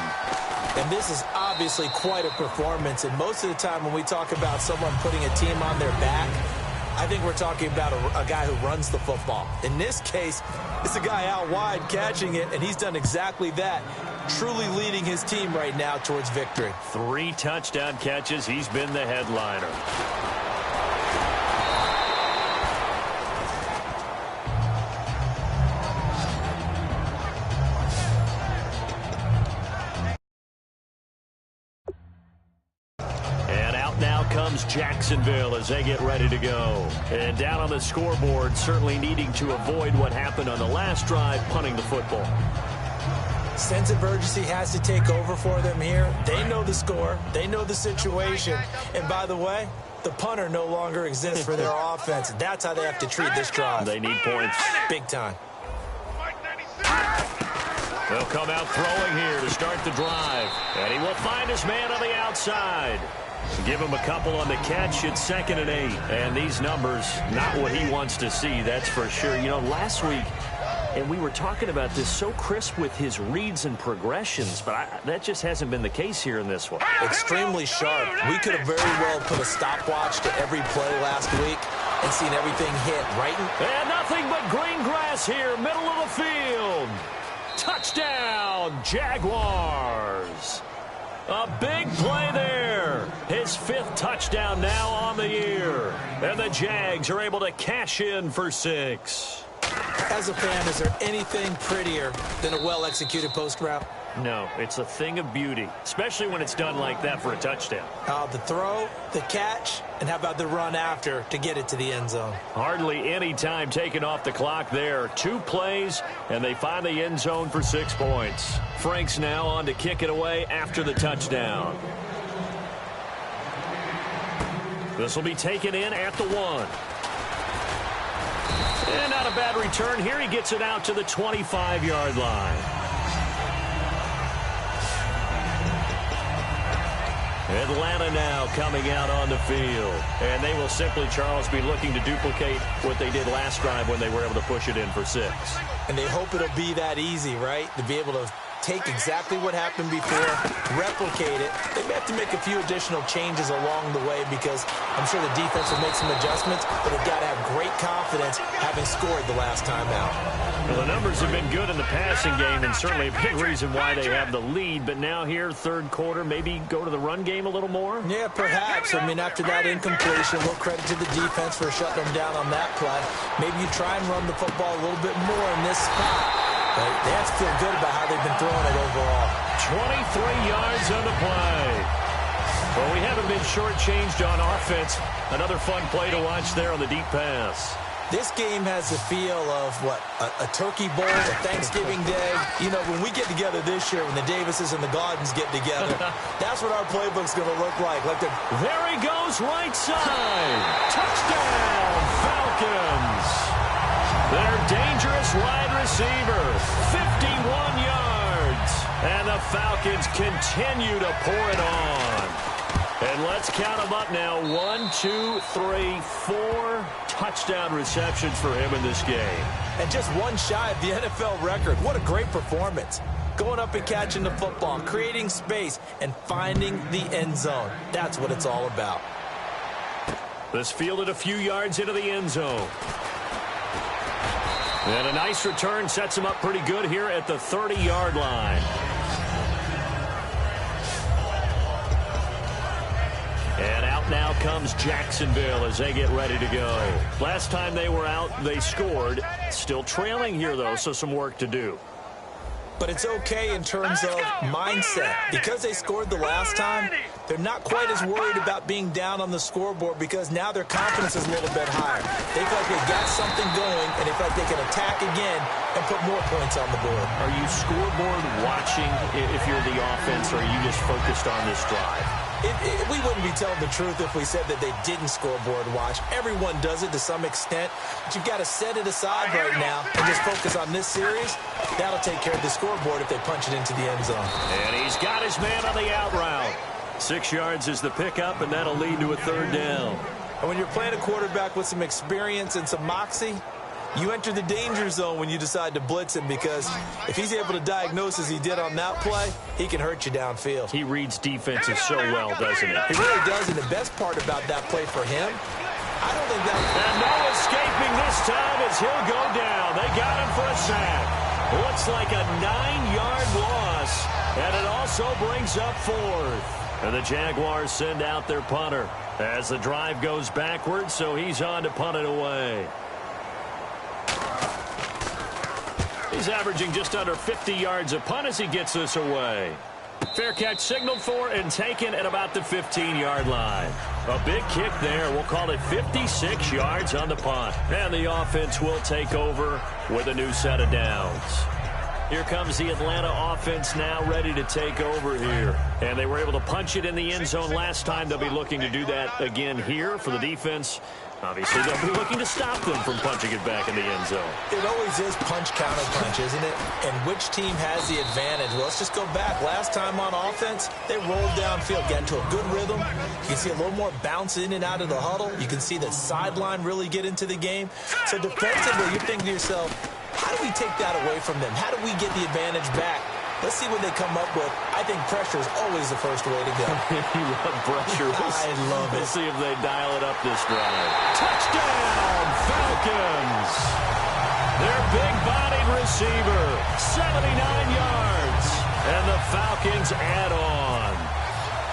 And this is obviously quite a performance. And most of the time when we talk about someone putting a team on their back, I think we're talking about a guy who runs the football. In this case, it's a guy out wide catching it, and he's done exactly that, truly leading his team right now towards victory. 3 touchdown catches. He's been the headliner. Jacksonville as they get ready to go. And down on the scoreboard, certainly needing to avoid what happened on the last drive, punting the football. Sense of urgency has to take over for them here. They know the score. They know the situation. And by the way, the punter no longer exists for their offense. That's how they have to treat this drive. They need points. Big time. They'll come out throwing here to start the drive. And he will find his man on the outside. Give him a couple on the catch. It's 2nd and 8. And these numbers, not what he wants to see, that's for sure. You know, last week, and we were talking about this, so crisp with his reads and progressions, but that just hasn't been the case here in this one. Extremely sharp. We could have very well put a stopwatch to every play last week and seen everything hit right. And nothing but green grass here, middle of the field. Touchdown, Jaguars. A big play there. His 5th touchdown now on the year. And the Jags are able to cash in for 6. As a fan, is there anything prettier than a well-executed post route? No, it's a thing of beauty, especially when it's done like that for a touchdown. The throw, the catch, and how about the run after to get it to the end zone? Hardly any time taken off the clock there. 2 plays, and they find the end zone for 6 points. Franks now on to kick it away after the touchdown. This will be taken in at the 1. And not a bad return here. He gets it out to the 25-yard line. Atlanta now coming out on the field. And they will simply, Charles, be looking to duplicate what they did last drive when they were able to push it in for 6. And they hope it'll be that easy, right? To be able to take exactly what happened before, replicate it. They may have to make a few additional changes along the way because I'm sure the defense will make some adjustments, but they've got to have great confidence having scored the last time out. Well, the numbers have been good in the passing game and certainly a big reason why they have the lead. But now here, third quarter, maybe go to the run game a little more? Yeah, perhaps. I mean, after that incompletion, a little credit to the defense for shutting them down on that play. Maybe you try and run the football a little bit more in this spot. But they have to feel good about how they've been throwing it overall. 23 yards on the play. Well, we haven't been shortchanged on offense. Another fun play to watch there on the deep pass. This game has the feel of, what, a turkey bowl, a Thanksgiving day. You know, when we get together this year, when the Davises and the Gardens get together, that's what our playbook's going to look like. There he goes, right side. Touchdown, Falcons. Their dangerous wide receiver, 51 yards. And the Falcons continue to pour it on. And let's count them up now. 1, 2, 3, 4 touchdown receptions for him in this game. And just one shy of the NFL record. What a great performance. Going up and catching the football, creating space, and finding the end zone. That's what it's all about. This fielded a few yards into the end zone. And a nice return sets him up pretty good here at the 30-yard line. And out now comes Jacksonville as they get ready to go. Last time they were out, they scored. Still trailing here, though, so some work to do. But it's okay in terms of mindset. Because they scored the last time, they're not quite as worried about being down on the scoreboard because now their confidence is a little bit higher. They feel like they got something going, and they feel like they can attack again and put more points on the board. Are you scoreboard watching if you're the offense, or are you just focused on this drive? We wouldn't be telling the truth if we said that they didn't scoreboard watch. Everyone does it to some extent, but you've got to set it aside right now and just focus on this series. That'll take care of the scoreboard if they punch it into the end zone. And he's got his man on the out route. 6 yards is the pickup, and that'll lead to a third down. And when you're playing a quarterback with some experience and some moxie, you enter the danger zone when you decide to blitz him because if he's able to diagnose as he did on that play, he can hurt you downfield. He reads defenses so well, doesn't he? He really does, and the best part about that play for him, I don't think that... And no escaping this time as he'll go down. They got him for a sack. Looks like a 9-yard loss, and it also brings up 4th. And the Jaguars send out their punter as the drive goes backwards, so he's on to punt it away. He's averaging just under 50 yards a punt as he gets this away. Fair catch signaled for and taken at about the 15-yard line. A big kick there. We'll call it 56 yards on the punt. And the offense will take over with a new set of downs. Here comes the Atlanta offense now ready to take over here. And they were able to punch it in the end zone last time. They'll be looking to do that again here for the defense. Obviously, they'll be looking to stop them from punching it back in the end zone. It always is punch-counter-punch, isn't it? And which team has the advantage? Well, let's just go back. Last time on offense, they rolled downfield, got into a good rhythm. You can see a little more bounce in and out of the huddle. You can see the sideline really get into the game. So defensively, you're thinking to yourself, how do we take that away from them? How do we get the advantage back? Let's see what they come up with. I think pressure is always the first way to go. You love pressure. I love it. We'll see if they dial it up this drive. Touchdown, Falcons! Their big-bodied receiver, 79 yards. And the Falcons add on.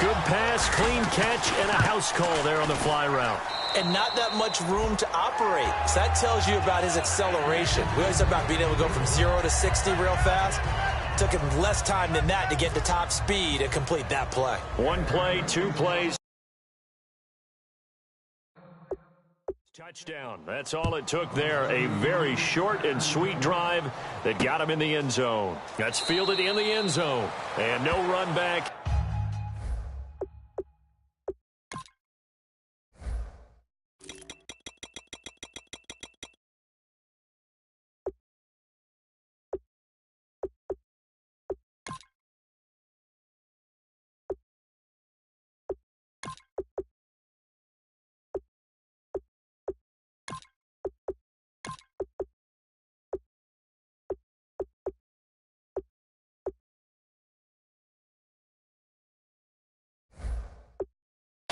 Good pass, clean catch, and a house call there on the fly route. And not that much room to operate. So that tells you about his acceleration. We always talk about being able to go from 0 to 60 real fast. Took him less time than that to get to top speed and complete that play. 1 play, 2 plays. Touchdown. That's all it took there. A very short and sweet drive that got him in the end zone. That's fielded in the end zone. And no run back.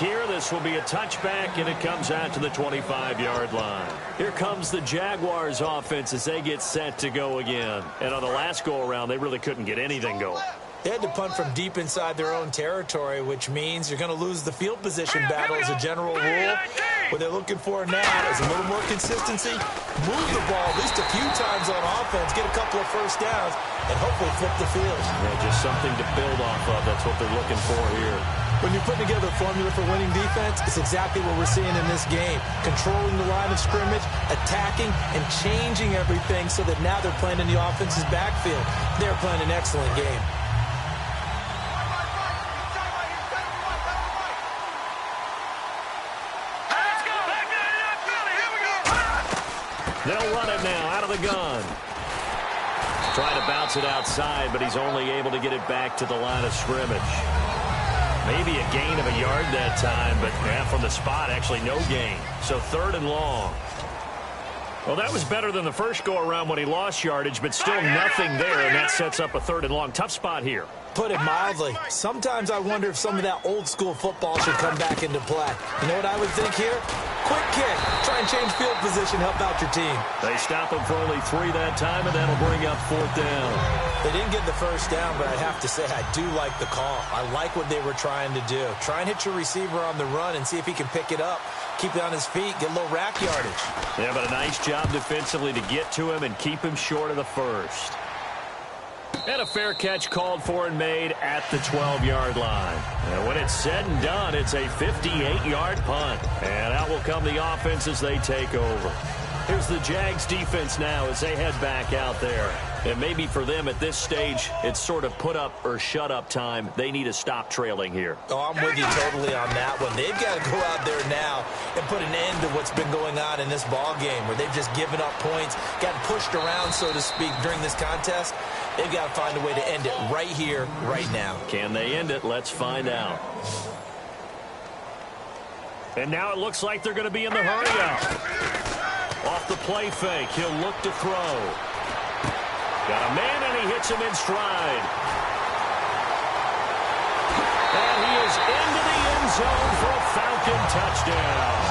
Here, this will be a touchback, and it comes out to the 25-yard line. Here comes the Jaguars offense as they get set to go again. And on the last go-around, they really couldn't get anything going. They had to punt from deep inside their own territory, which means you're going to lose the field position battle as a general rule. What they're looking for now is a little more consistency, move the ball at least a few times on offense, get a couple of first downs, and hopefully flip the field. Yeah, just something to build off of. That's what they're looking for here. When you're putting together a formula for winning defense, it's exactly what we're seeing in this game. Controlling the line of scrimmage, attacking, and changing everything so that now they're playing in the offense's backfield. They're playing an excellent game. They'll run it now out of the gun. Trying to bounce it outside, but he's only able to get it back to the line of scrimmage. Maybe a gain of a yard that time, but from the spot, actually no gain. So 3rd and long. Well, that was better than the first go-around when he lost yardage, but still nothing there, and that sets up a 3rd and long. Tough spot here. Put it mildly. Sometimes I wonder if some of that old-school football should come back into play. You know what I would think here? Quick kick. Try and change field position, help out your team. They stop him for only 3 that time, and that'll bring up 4th down. They didn't get the first down, but I have to say I do like the call. I like what they were trying to do. Try and hit your receiver on the run and see if he can pick it up. Keep it on his feet, get a little rack yardage. Yeah, but a nice job defensively to get to him and keep him short of the first. And a fair catch called for and made at the 12-yard line. And when it's said and done, it's a 58-yard punt. And out will come the offense as they take over. Here's the Jags defense now as they head back out there. And maybe for them at this stage, it's sort of put up or shut up time. They need to stop trailing here. Oh, I'm with you totally on that one. They've got to go out there now and put an end to what's been going on in this ball game where they've just given up points, gotten pushed around, so to speak, during this contest. They've got to find a way to end it right here, right now. Can they end it? Let's find out. And now it looks like they're going to be in the hurry-up. Off the play fake, he'll look to throw. Got a man, and he hits him in stride. And he is into the end zone for a Falcon touchdown.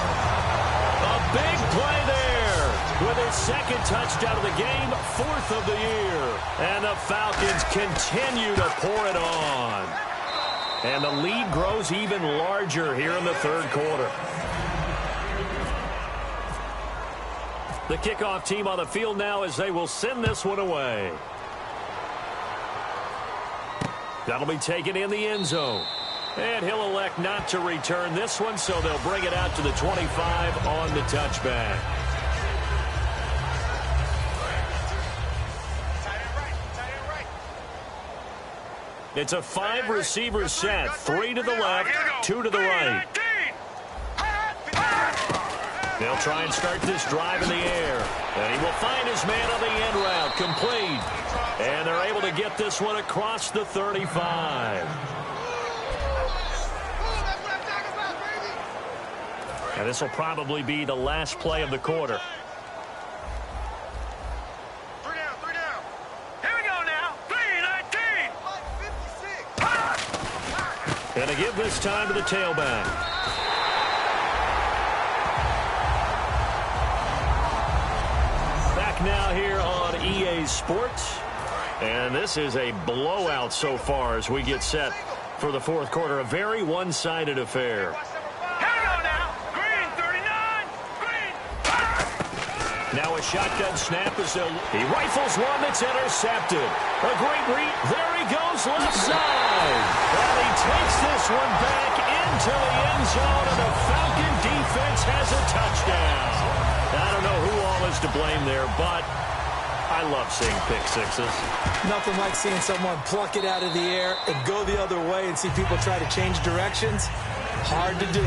A big play there with his 2nd touchdown of the game, 4th of the year. And the Falcons continue to pour it on. And the lead grows even larger here in the 3rd quarter. The kickoff team on the field now as they will send this one away. That'll be taken in the end zone. And he'll elect not to return this one, so they'll bring it out to the 25 on the touchback. It's a 5-receiver set. 3 to the left, 2 to the right. They'll try and start this drive in the air. And he will find his man on the end route. Complete. And they're able to get this one across the 35. And this will probably be the last play of the quarter. 3 down, 3 down. Here we go now. 3-19. And to give this time to the tailback. Now here on EA Sports, and this is a blowout so far as we get set for the 4th quarter. A very one-sided affair. Here we go now. Green, 39. Green. Now a shotgun snap as he rifles one that's intercepted. A great read. There he goes left side. And he takes this one back into the end zone, and the Falcon defense has a touchdown. I don't know who all is to blame there, but I love seeing pick sixes. Nothing like seeing someone pluck it out of the air and go the other way and see people try to change directions. Hard to do.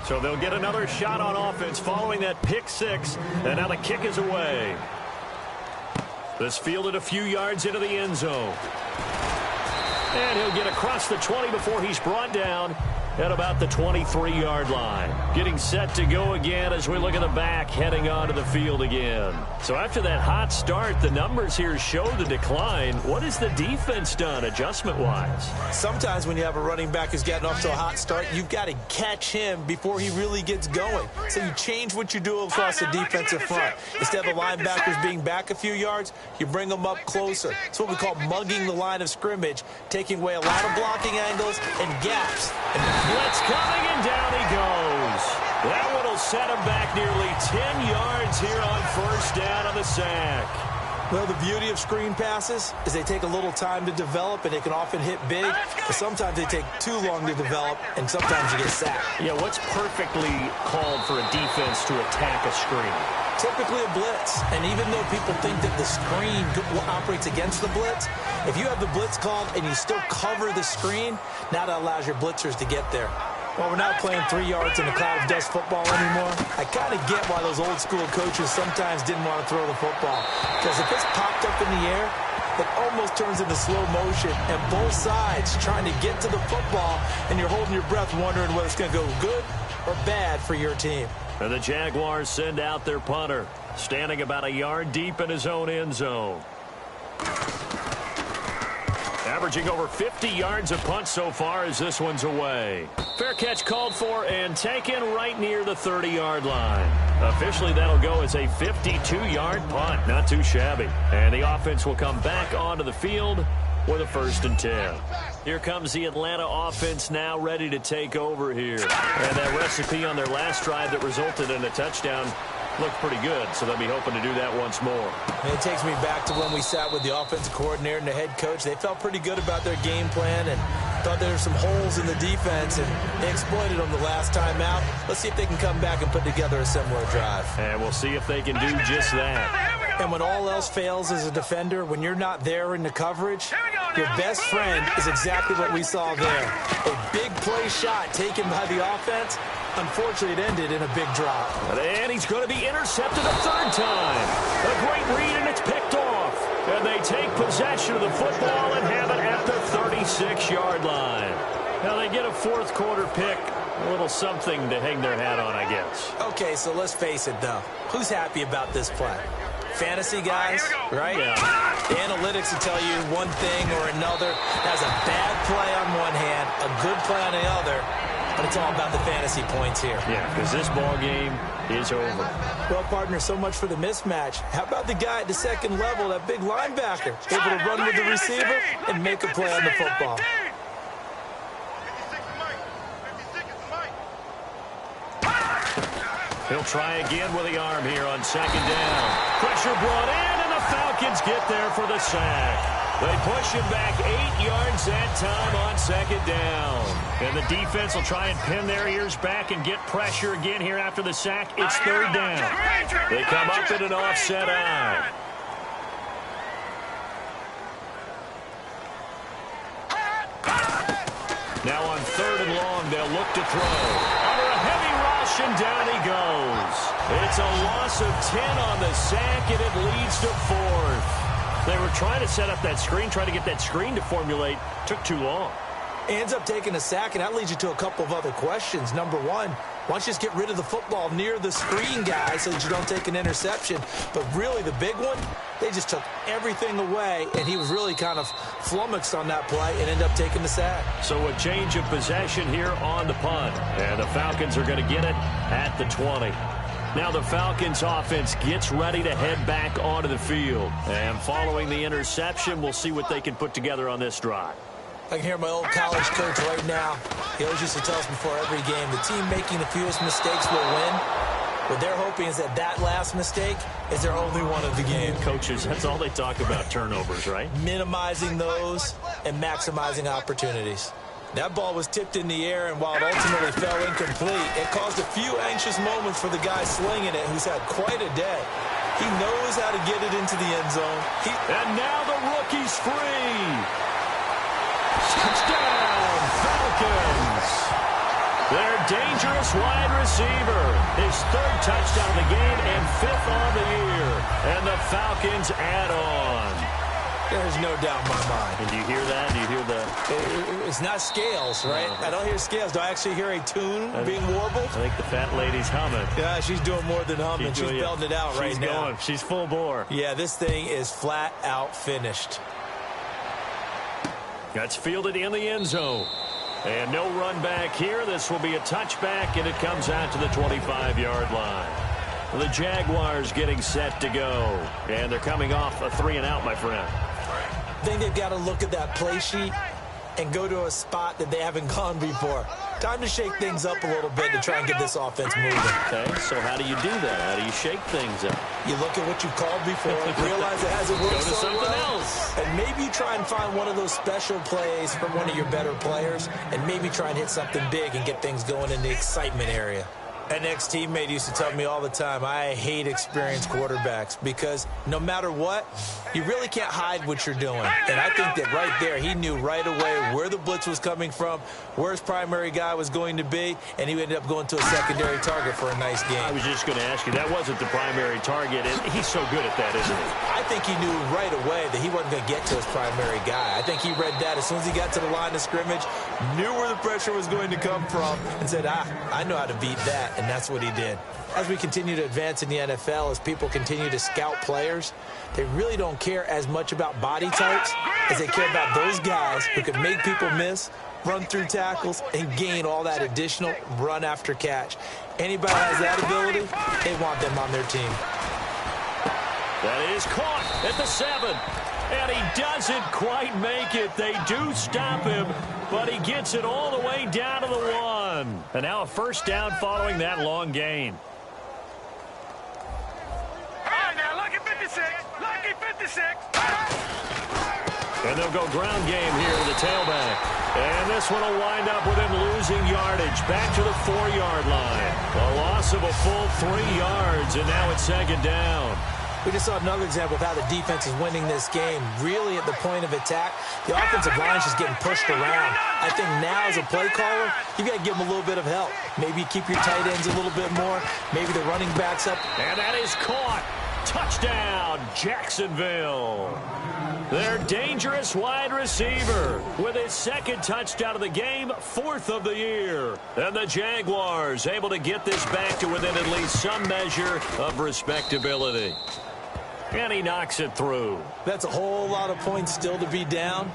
So they'll get another shot on offense following that pick six, and now the kick is away. This fielded a few yards into the end zone. And he'll get across the 20 before he's brought down at about the 23-yard line. Getting set to go again as we look at the back heading onto the field again. So after that hot start, the numbers here show the decline. What has the defense done adjustment-wise? Sometimes when you have a running back who's getting off to a hot start, you've got to catch him before he really gets going. So you change what you do across the defensive front. Instead of the linebackers being back a few yards, you bring them up closer. It's what we call mugging the line of scrimmage, taking away a lot of blocking angles and gaps. And blitz coming, and down he goes. That one will set him back nearly 10 yards here on first down on the sack. Well, the beauty of screen passes is they take a little time to develop, and they can often hit big, but sometimes they take too long to develop, and sometimes you get sacked. Yeah, what's perfectly called for a defense to attack a screen? Typically a blitz, and even though people think that the screen operates against the blitz, if you have the blitz called and you still cover the screen, now that allows your blitzers to get there. Well, we're not playing 3 yards in a cloud of dust football anymore. I kind of get why those old school coaches sometimes didn't want to throw the football. Because if it's popped up in the air, it almost turns into slow motion. And both sides trying to get to the football, and you're holding your breath wondering whether it's going to go good or bad for your team. And the Jaguars send out their punter, standing about a yard deep in his own end zone. Averaging over 50 yards a punt so far as this one's away. Fair catch called for and taken right near the 30-yard line. Officially, that'll go as a 52-yard punt. Not too shabby. And the offense will come back onto the field with a 1st and 10. Here comes the Atlanta offense now ready to take over here. And that recipe on their last drive that resulted in a touchdown looked pretty good, so they'll be hoping to do that once more. And it takes me back to when we sat with the offensive coordinator and the head coach. They felt pretty good about their game plan and thought there were some holes in the defense, and they exploited them the last time out. Let's see if they can come back and put together a similar drive. And we'll see if they can do just that. And when all else fails as a defender, when you're not there in the coverage, your best friend is exactly what we saw there. A big play shot taken by the offense. Unfortunately, it ended in a big drop. And he's going to be intercepted a 3rd time. A great read, and it's picked off. And they take possession of the football and have it at the 36-yard line. Now they get a 4th quarter pick. A little something to hang their hat on, I guess. Okay, so let's face it, though. Who's happy about this play? Fantasy guys, right? Yeah. The analytics will tell you one thing or another. That's a bad play on one hand, a good play on the other. But it's all about the fantasy points here. Yeah, because this ball game is over. Well, partner, so much for the mismatch. How about the guy at the second level, that big linebacker, able to run with the receiver and make a play on the football? He'll try again with the arm here on 2nd down. Pressure brought in, and the Falcons get there for the sack. They push him back 8 yards that time on 2nd down. And the defense will try and pin their ears back and get pressure again here after the sack. It's 3rd down. They come up in an offset eye. Now on 3rd and long, they'll look to throw. Under a heavy rush, and down he goes. It's a loss of 10 on the sack, and it leads to 4th. They were trying to set up that screen, trying to get that screen to formulate. Took too long. Ends up taking a sack, and that leads you to a couple of other questions. Number one, why don't you just get rid of the football near the screen guy so that you don't take an interception? But really, the big one, they just took everything away, and he was really kind of flummoxed on that play and ended up taking the sack. So a change of possession here on the punt. And the Falcons are going to get it at the 20. Now the Falcons offense gets ready to head back onto the field. And following the interception, we'll see what they can put together on this drive. I can hear my old college coach right now. He always used to tell us before every game, the team making the fewest mistakes will win. What they're hoping is that that last mistake is their only one of the game. Coaches, that's all they talk about, turnovers, right? Minimizing those and maximizing opportunities. That ball was tipped in the air, and while it ultimately fell incomplete, it caused a few anxious moments for the guy slinging it, who's had quite a day. He knows how to get it into the end zone. And now the rookie's free. Touchdown, Falcons. Their dangerous wide receiver. His 3rd touchdown of the game and 5th on the year. And the Falcons add on. There's no doubt in my mind. And do you hear that? Do you hear the... It's not scales, right? No. I don't hear scales. Do I actually hear a tune being warbled? I think the fat lady's humming. Yeah, she's doing more than humming. She's belting it out right now. She's going. She's full bore. Yeah, this thing is flat out finished. That's fielded in the end zone. And no run back here. This will be a touchback, and it comes out to the 25-yard line. The Jaguars getting set to go. And they're coming off a 3-and-out, my friend. I think they've got to look at that play sheet and go to a spot that they haven't gone before. Time to shake things up a little bit to try and get this offense moving. Okay, so how do you do that? How do you shake things up? You look at what you called before, realize it hasn't worked Go to so something well, else. and maybe you try and find one of those special plays from one of your better players, and maybe try and hit something big and get things going in the excitement area. An ex-teammate used to tell me all the time, I hate experienced quarterbacks because no matter what, you really can't hide what you're doing. And I think that right there, he knew right away where the blitz was coming from, where his primary guy was going to be, and he ended up going to a secondary target for a nice game. I was just going to ask you, that wasn't the primary target, and he's so good at that, isn't he? I think he knew right away that he wasn't going to get to his primary guy. I think he read that as soon as he got to the line of scrimmage, knew where the pressure was going to come from, and said, I know how to beat that. And that's what he did. As we continue to advance in the NFL, as people continue to scout players, they really don't care as much about body types as they care about those guys who can make people miss, run through tackles, and gain all that additional run after catch. Anybody has that ability, they want them on their team. That is caught at the 7. And he doesn't quite make it. They do stop him, but he gets it all the way down to the 1. And now a first down following that long gain. All right, now, lucky 56. Lucky 56. And they'll go ground game here to the tailback. And this one will wind up with him losing yardage back to the 4-yard line. A loss of a full 3 yards, and now it's second down. We just saw another example of how the defense is winning this game. Really at the point of attack, the offensive line is just getting pushed around. I think now as a play caller, you got to give them a little bit of help. Maybe keep your tight ends a little bit more. Maybe the running backs up. And that is caught. Touchdown, Jacksonville. Their dangerous wide receiver with his second touchdown of the game, 4th of the year. And the Jaguars able to get this back to within at least some measure of respectability. And he knocks it through. That's a whole lot of points still to be down.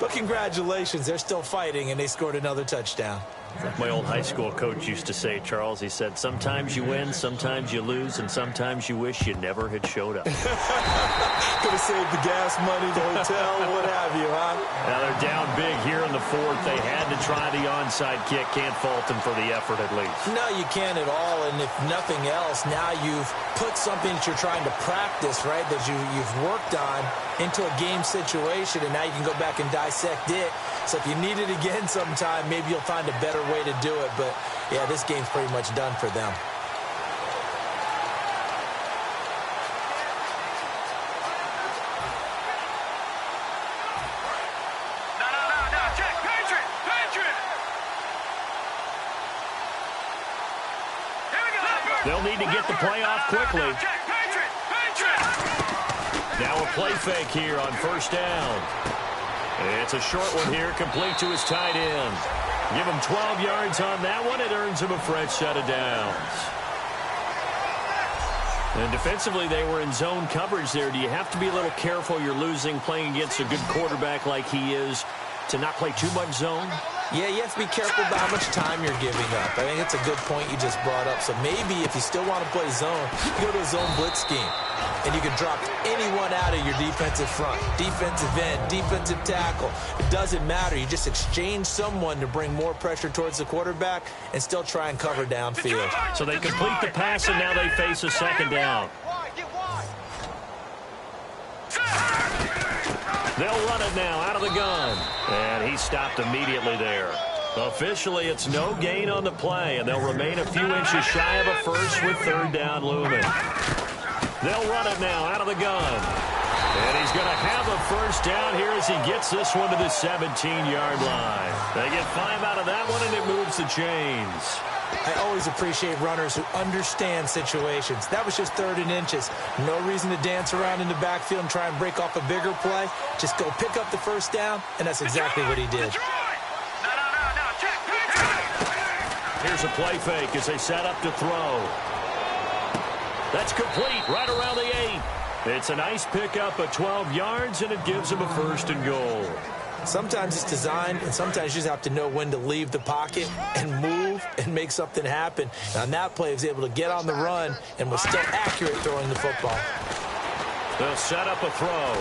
But congratulations, they're still fighting, and they scored another touchdown. Like my old high school coach used to say, Charles, he said, sometimes you win, sometimes you lose, and sometimes you wish you never had showed up. Could have saved the gas money, the hotel, what have you, huh? Now they're down big here in the 4th. They had to try the onside kick. Can't fault them for the effort at least. No, you can't at all. And if nothing else, now you've put something that you're trying to practice, right, that you've worked on into a game situation, and now you can go back and dissect it. So if you need it again sometime, maybe you'll find a better way to do it. But, yeah, this game's pretty much done for them. No, check. Patriot. Here we go. They'll need to get the play off quickly. Check. Patriot. Now a play fake here on first down. It's a short one here, complete to his tight end. Give him 12 yards on that one. It earns him a fresh set of downs. And defensively, they were in zone coverage there. Do you have to be a little careful? You're losing, playing against a good quarterback like he is, to not play too much zone? Yeah, you have to be careful about how much time you're giving up. I think that's a good point you just brought up. So maybe if you still want to play zone, you go to a zone blitz scheme. And you can drop anyone out of your defensive front, defensive end, defensive tackle. It doesn't matter. You just exchange someone to bring more pressure towards the quarterback and still try and cover downfield. So they complete the pass, and now they face a second down. They'll run it now out of the gun. And he stopped immediately there. Officially, it's no gain on the play, and they'll remain a few inches shy of a first with third down looming. They'll run it now out of the gun. And he's going to have a first down here as he gets this one to the 17-yard line. They get 5 out of that one, and it moves the chains. I always appreciate runners who understand situations. That was just 3rd and inches. No reason to dance around in the backfield and try and break off a bigger play. Just go pick up the first down, and that's exactly what he did. Here's a play fake as they set up to throw. That's complete right around the 8. It's a nice pickup of 12 yards, and it gives him a 1st and goal. Sometimes it's designed, and sometimes you just have to know when to leave the pocket and move and make something happen. And on that play, he was able to get on the run and was still accurate throwing the football. They'll set up a throw.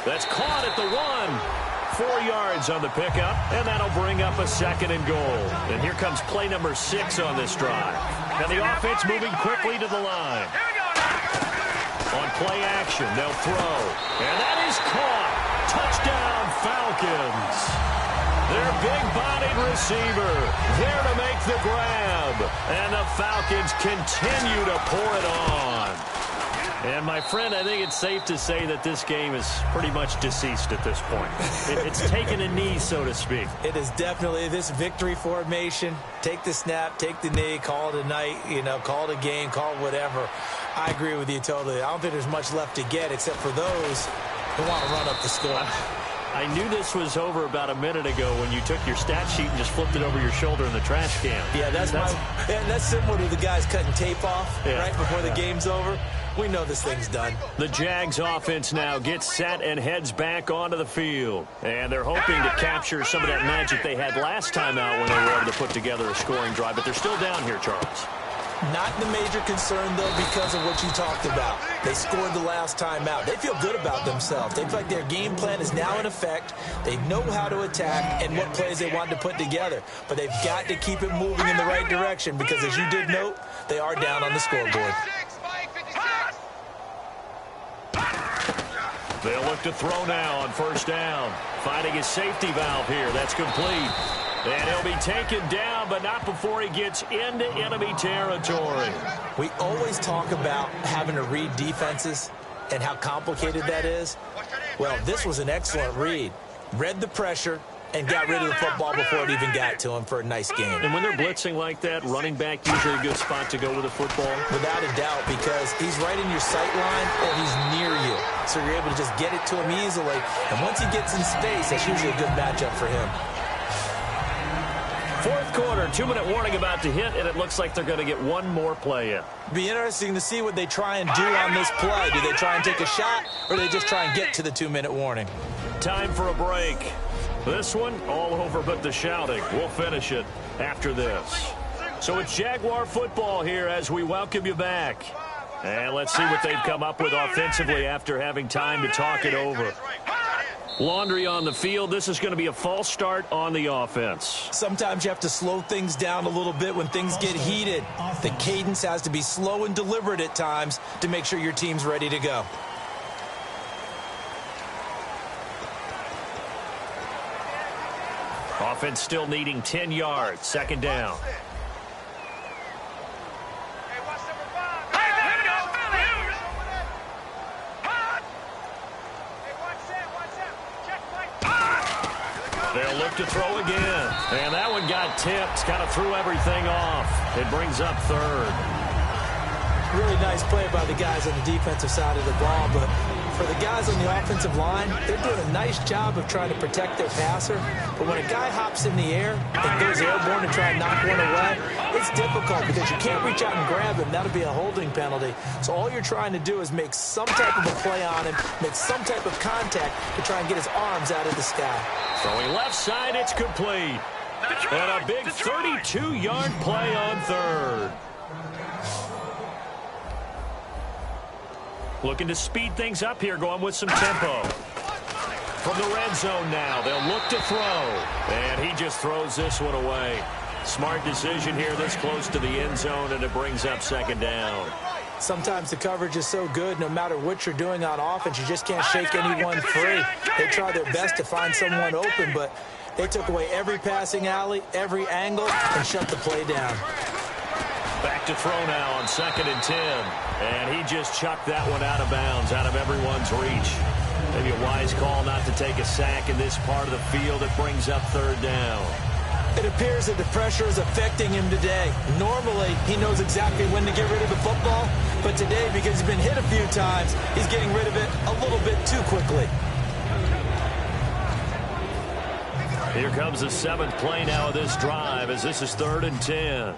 That's caught at the 1. 4 yards on the pickup, and that'll bring up a 2nd and goal. And here comes play number 6 on this drive. Now the offense moving quickly to the line. On play action, they'll throw. And that is caught. Touchdown, Falcons. Their big-bodied receiver there to make the grab. And the Falcons continue to pour it on. And, my friend, I think it's safe to say that this game is pretty much deceased at this point. It's taken a knee, so to speak. It is definitely this victory formation. Take the snap, take the knee, call it a night, call it a game, call it whatever. I agree with you totally. I don't think there's much left to get except for those who want to run up the score. I knew this was over about a minute ago when you took your stat sheet and just flipped it over your shoulder in the trash can. Yeah, that's similar to the guys cutting tape off right before the game's over. We know this thing's done. The Jags offense now gets set and heads back onto the field. And they're hoping to capture some of that magic they had last time out when they were able to put together a scoring drive. But they're still down here, Charles. Not the major concern, though, because of what you talked about. They scored the last time out. They feel good about themselves. They feel like their game plan is now in effect. They know how to attack and what plays they want to put together. But they've got to keep it moving in the right direction because, as you did note, they are down on the scoreboard. They'll look to throw now on 1st down. Finding his safety valve here. That's complete. And he'll be taken down, but not before he gets into enemy territory. We always talk about having to read defenses and how complicated that is. Well, this was an excellent read. Read the pressure and got rid of the football before it even got to him for a nice game. And when they're blitzing like that, running back usually a good spot to go with the football? Without a doubt, because he's right in your sight line or he's near you. So you're able to just get it to him easily. And once he gets in space, that's usually a good matchup for him. 4th quarter, 2-minute warning about to hit, and it looks like they're going to get one more play in. Be interesting to see what they try and do on this play. Do they try and take a shot, or do they just try and get to the 2-minute warning? Time for a break. This one, all over but the shouting. We'll finish it after this. So it's Jaguar football here as we welcome you back. And let's see what they've come up with offensively after having time to talk it over. Laundry on the field. This is going to be a false start on the offense. Sometimes you have to slow things down a little bit when things get heated. The cadence has to be slow and deliberate at times to make sure your team's ready to go. Offense still needing 10 yards. 2nd down. They'll look to throw again. And that one got tipped. Kind of threw everything off. It brings up 3rd. Really nice play by the guys on the defensive side of the ball, but for the guys on the offensive line, they're doing a nice job of trying to protect their passer. But when a guy hops in the air and goes airborne and try and knock one away, it's difficult because you can't reach out and grab him. That'll be a holding penalty. So all you're trying to do is make some type of a play on him, make some type of contact to try and get his arms out of the sky. Throwing left side, it's complete. And a big 32-yard play on 3rd. Looking to speed things up here, going with some tempo. From the red zone now, they'll look to throw. And he just throws this one away. Smart decision here this close to the end zone, and it brings up 2nd down. Sometimes the coverage is so good, no matter what you're doing on offense, you just can't shake anyone free. They try their best to find someone open, but they took away every passing alley, every angle, and shut the play down. Back to throw now on 2nd and 10. And he just chucked that one out of bounds, out of everyone's reach. Maybe a wise call not to take a sack in this part of the field. It brings up 3rd down. It appears that the pressure is affecting him today. Normally, he knows exactly when to get rid of the football, but today, because he's been hit a few times, he's getting rid of it a little bit too quickly. Here comes the 7th play now of this drive as this is 3rd and 10.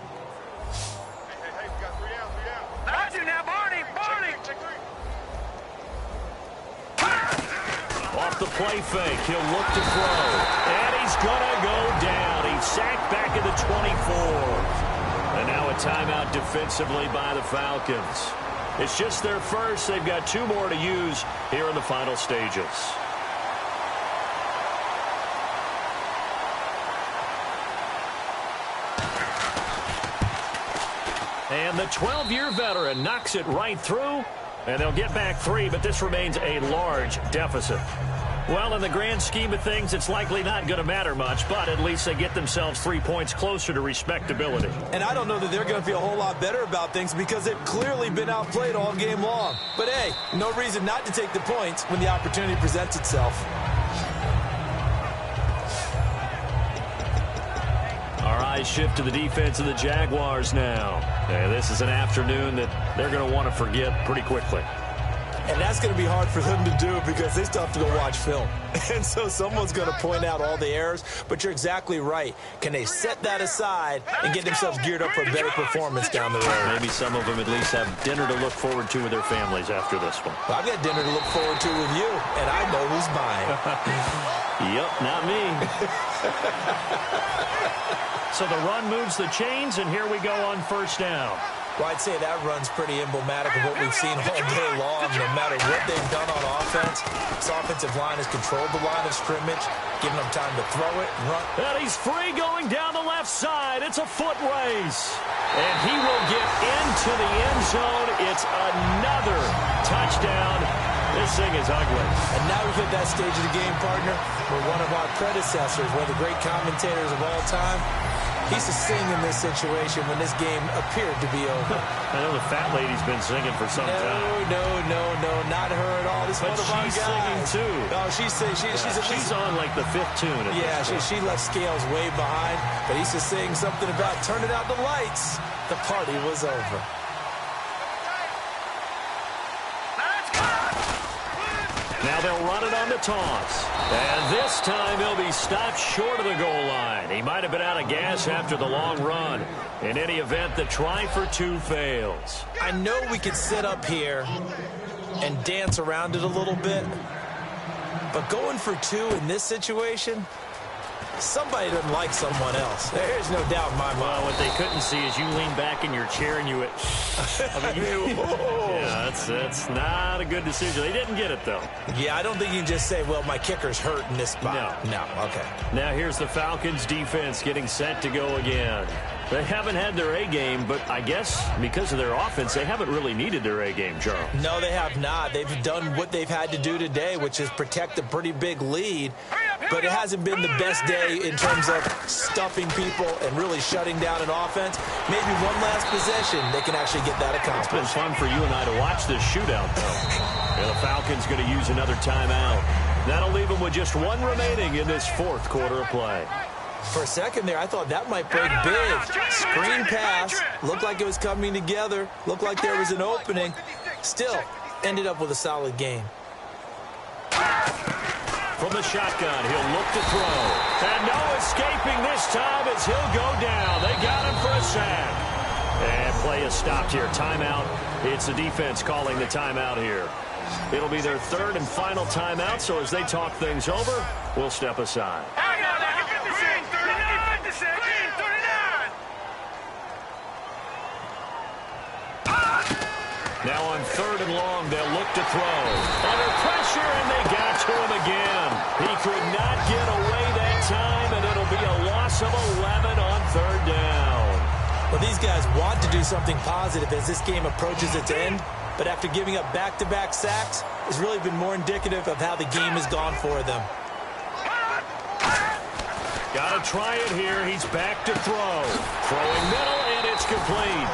Off the play fake, he'll look to throw. And he's going to go down. He's sacked back at the 24. And now a timeout defensively by the Falcons. It's just their first. They've got 2 more to use here in the final stages. And the 12-year veteran knocks it right through. And they'll get back 3, but this remains a large deficit. Well, in the grand scheme of things, it's likely not going to matter much, but at least they get themselves 3 points closer to respectability. And I don't know that they're going to feel a whole lot better about things because they've clearly been outplayed all game long. But, hey, no reason not to take the points when the opportunity presents itself. Our eyes shift to the defense of the Jaguars now. And this is an afternoon that they're going to want to forget pretty quickly. And that's going to be hard for them to do because they still have to go watch film. And so someone's going to point out all the errors. But you're exactly right. Can they set that aside and get themselves geared up for a better performance down the road? Maybe some of them at least have dinner to look forward to with their families after this one. Well, I've got dinner to look forward to with you, and I know who's buying. Yep, not me. So the run moves the chains, and here we go on 1st down. Well, I'd say that run's pretty emblematic of what we've seen all day long. No matter what they've done on offense, this offensive line has controlled the line of scrimmage, giving them time to throw it and run. And he's free going down the left side. It's a foot race. And he will get into the end zone. It's another touchdown. This thing is ugly. And now we hit that stage of the game, partner, where one of our predecessors, one of the great commentators of all time, he used to sing in this situation when this game appeared to be over. I know the fat lady's been singing for some time. No, not her at all. This but one of our she's guys. Singing too. No, she's on like the 5th tune. She left Scales way behind, but he used to sing something about turning out the lights. The party was over. Now they'll run it on the toss. And this time he'll be stopped short of the goal line. He might have been out of gas after the long run. In any event, the try for 2 fails. I know we could sit up here and dance around it a little bit, but going for 2 in this situation, somebody doesn't like someone else. There's no doubt in my mind. Well, what they couldn't see is you lean back in your chair and you went, yeah, that's not a good decision. They didn't get it, though. Yeah, I don't think you can just say, well, my kicker's hurt in this spot. No, okay. Now here's the Falcons defense getting set to go again. They haven't had their A-game, but I guess because of their offense, they haven't really needed their A-game, Charles. No, they have not. They've done what they've had to do today, which is protect a pretty big lead. But it hasn't been the best day in terms of stuffing people and really shutting down an offense. Maybe one last possession, they can actually get that accomplished. It's been fun for you and I to watch this shootout, though. And the Falcons going to use another timeout. That'll leave them with just 1 remaining in this 4th quarter of play. For a second there, I thought that might break big. Screen pass. Looked like it was coming together. Looked like there was an opening. Still, ended up with a solid game. From the shotgun, he'll look to throw. And no escaping this time as he'll go down. They got him for a sack. And play is stopped here. Timeout. It's the defense calling the timeout here. It'll be their 3rd and final timeout, so as they talk things over, we'll step aside. Now on 3rd and long, they'll look to throw. Under pressure, and they got to him again. He could not get away that time, and it'll be a loss of 11 on 3rd down. Well, these guys want to do something positive as this game approaches its end, but after giving up back-to-back sacks, it's really been more indicative of how the game has gone for them. Got to try it here. He's back to throw. Throwing middle, and it's complete.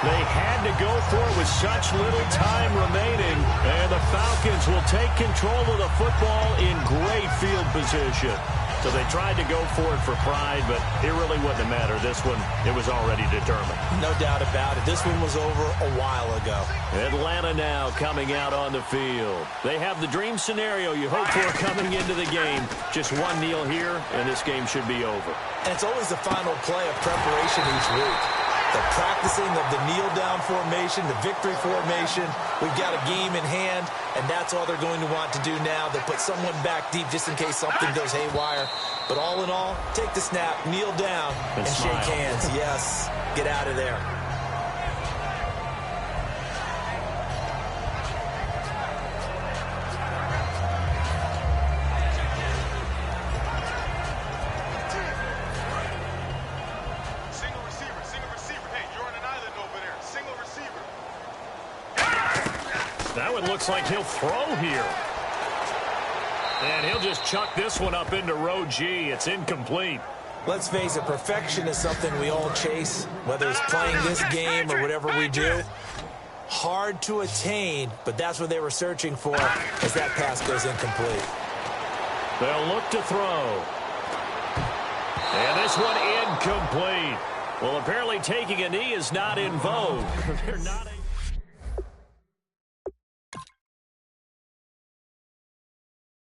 They had to go for it with such little time remaining, and the Falcons will take control of the football in great field position. So they tried to go for it for pride, but it really wouldn't have mattered. This one, it was already determined. No doubt about it. This one was over a while ago. Atlanta now coming out on the field. They have the dream scenario you hope for coming into the game. Just one kneel here, and this game should be over. And it's always the final play of preparation each week. The practicing of the kneel-down formation, the victory formation. We've got a game in hand, and that's all they're going to want to do now. They'll put someone back deep just in case something goes haywire. But all in all, take the snap, kneel down, and shake hands. Yes, get out of there. Now it looks like he'll throw here. And he'll just chuck this one up into row G. It's incomplete. Let's face it, perfection is something we all chase, whether it's playing this game or whatever we do. Hard to attain, but that's what they were searching for as that pass goes incomplete. They'll look to throw. And this one incomplete. Well, apparently taking a knee is not in vogue. They're not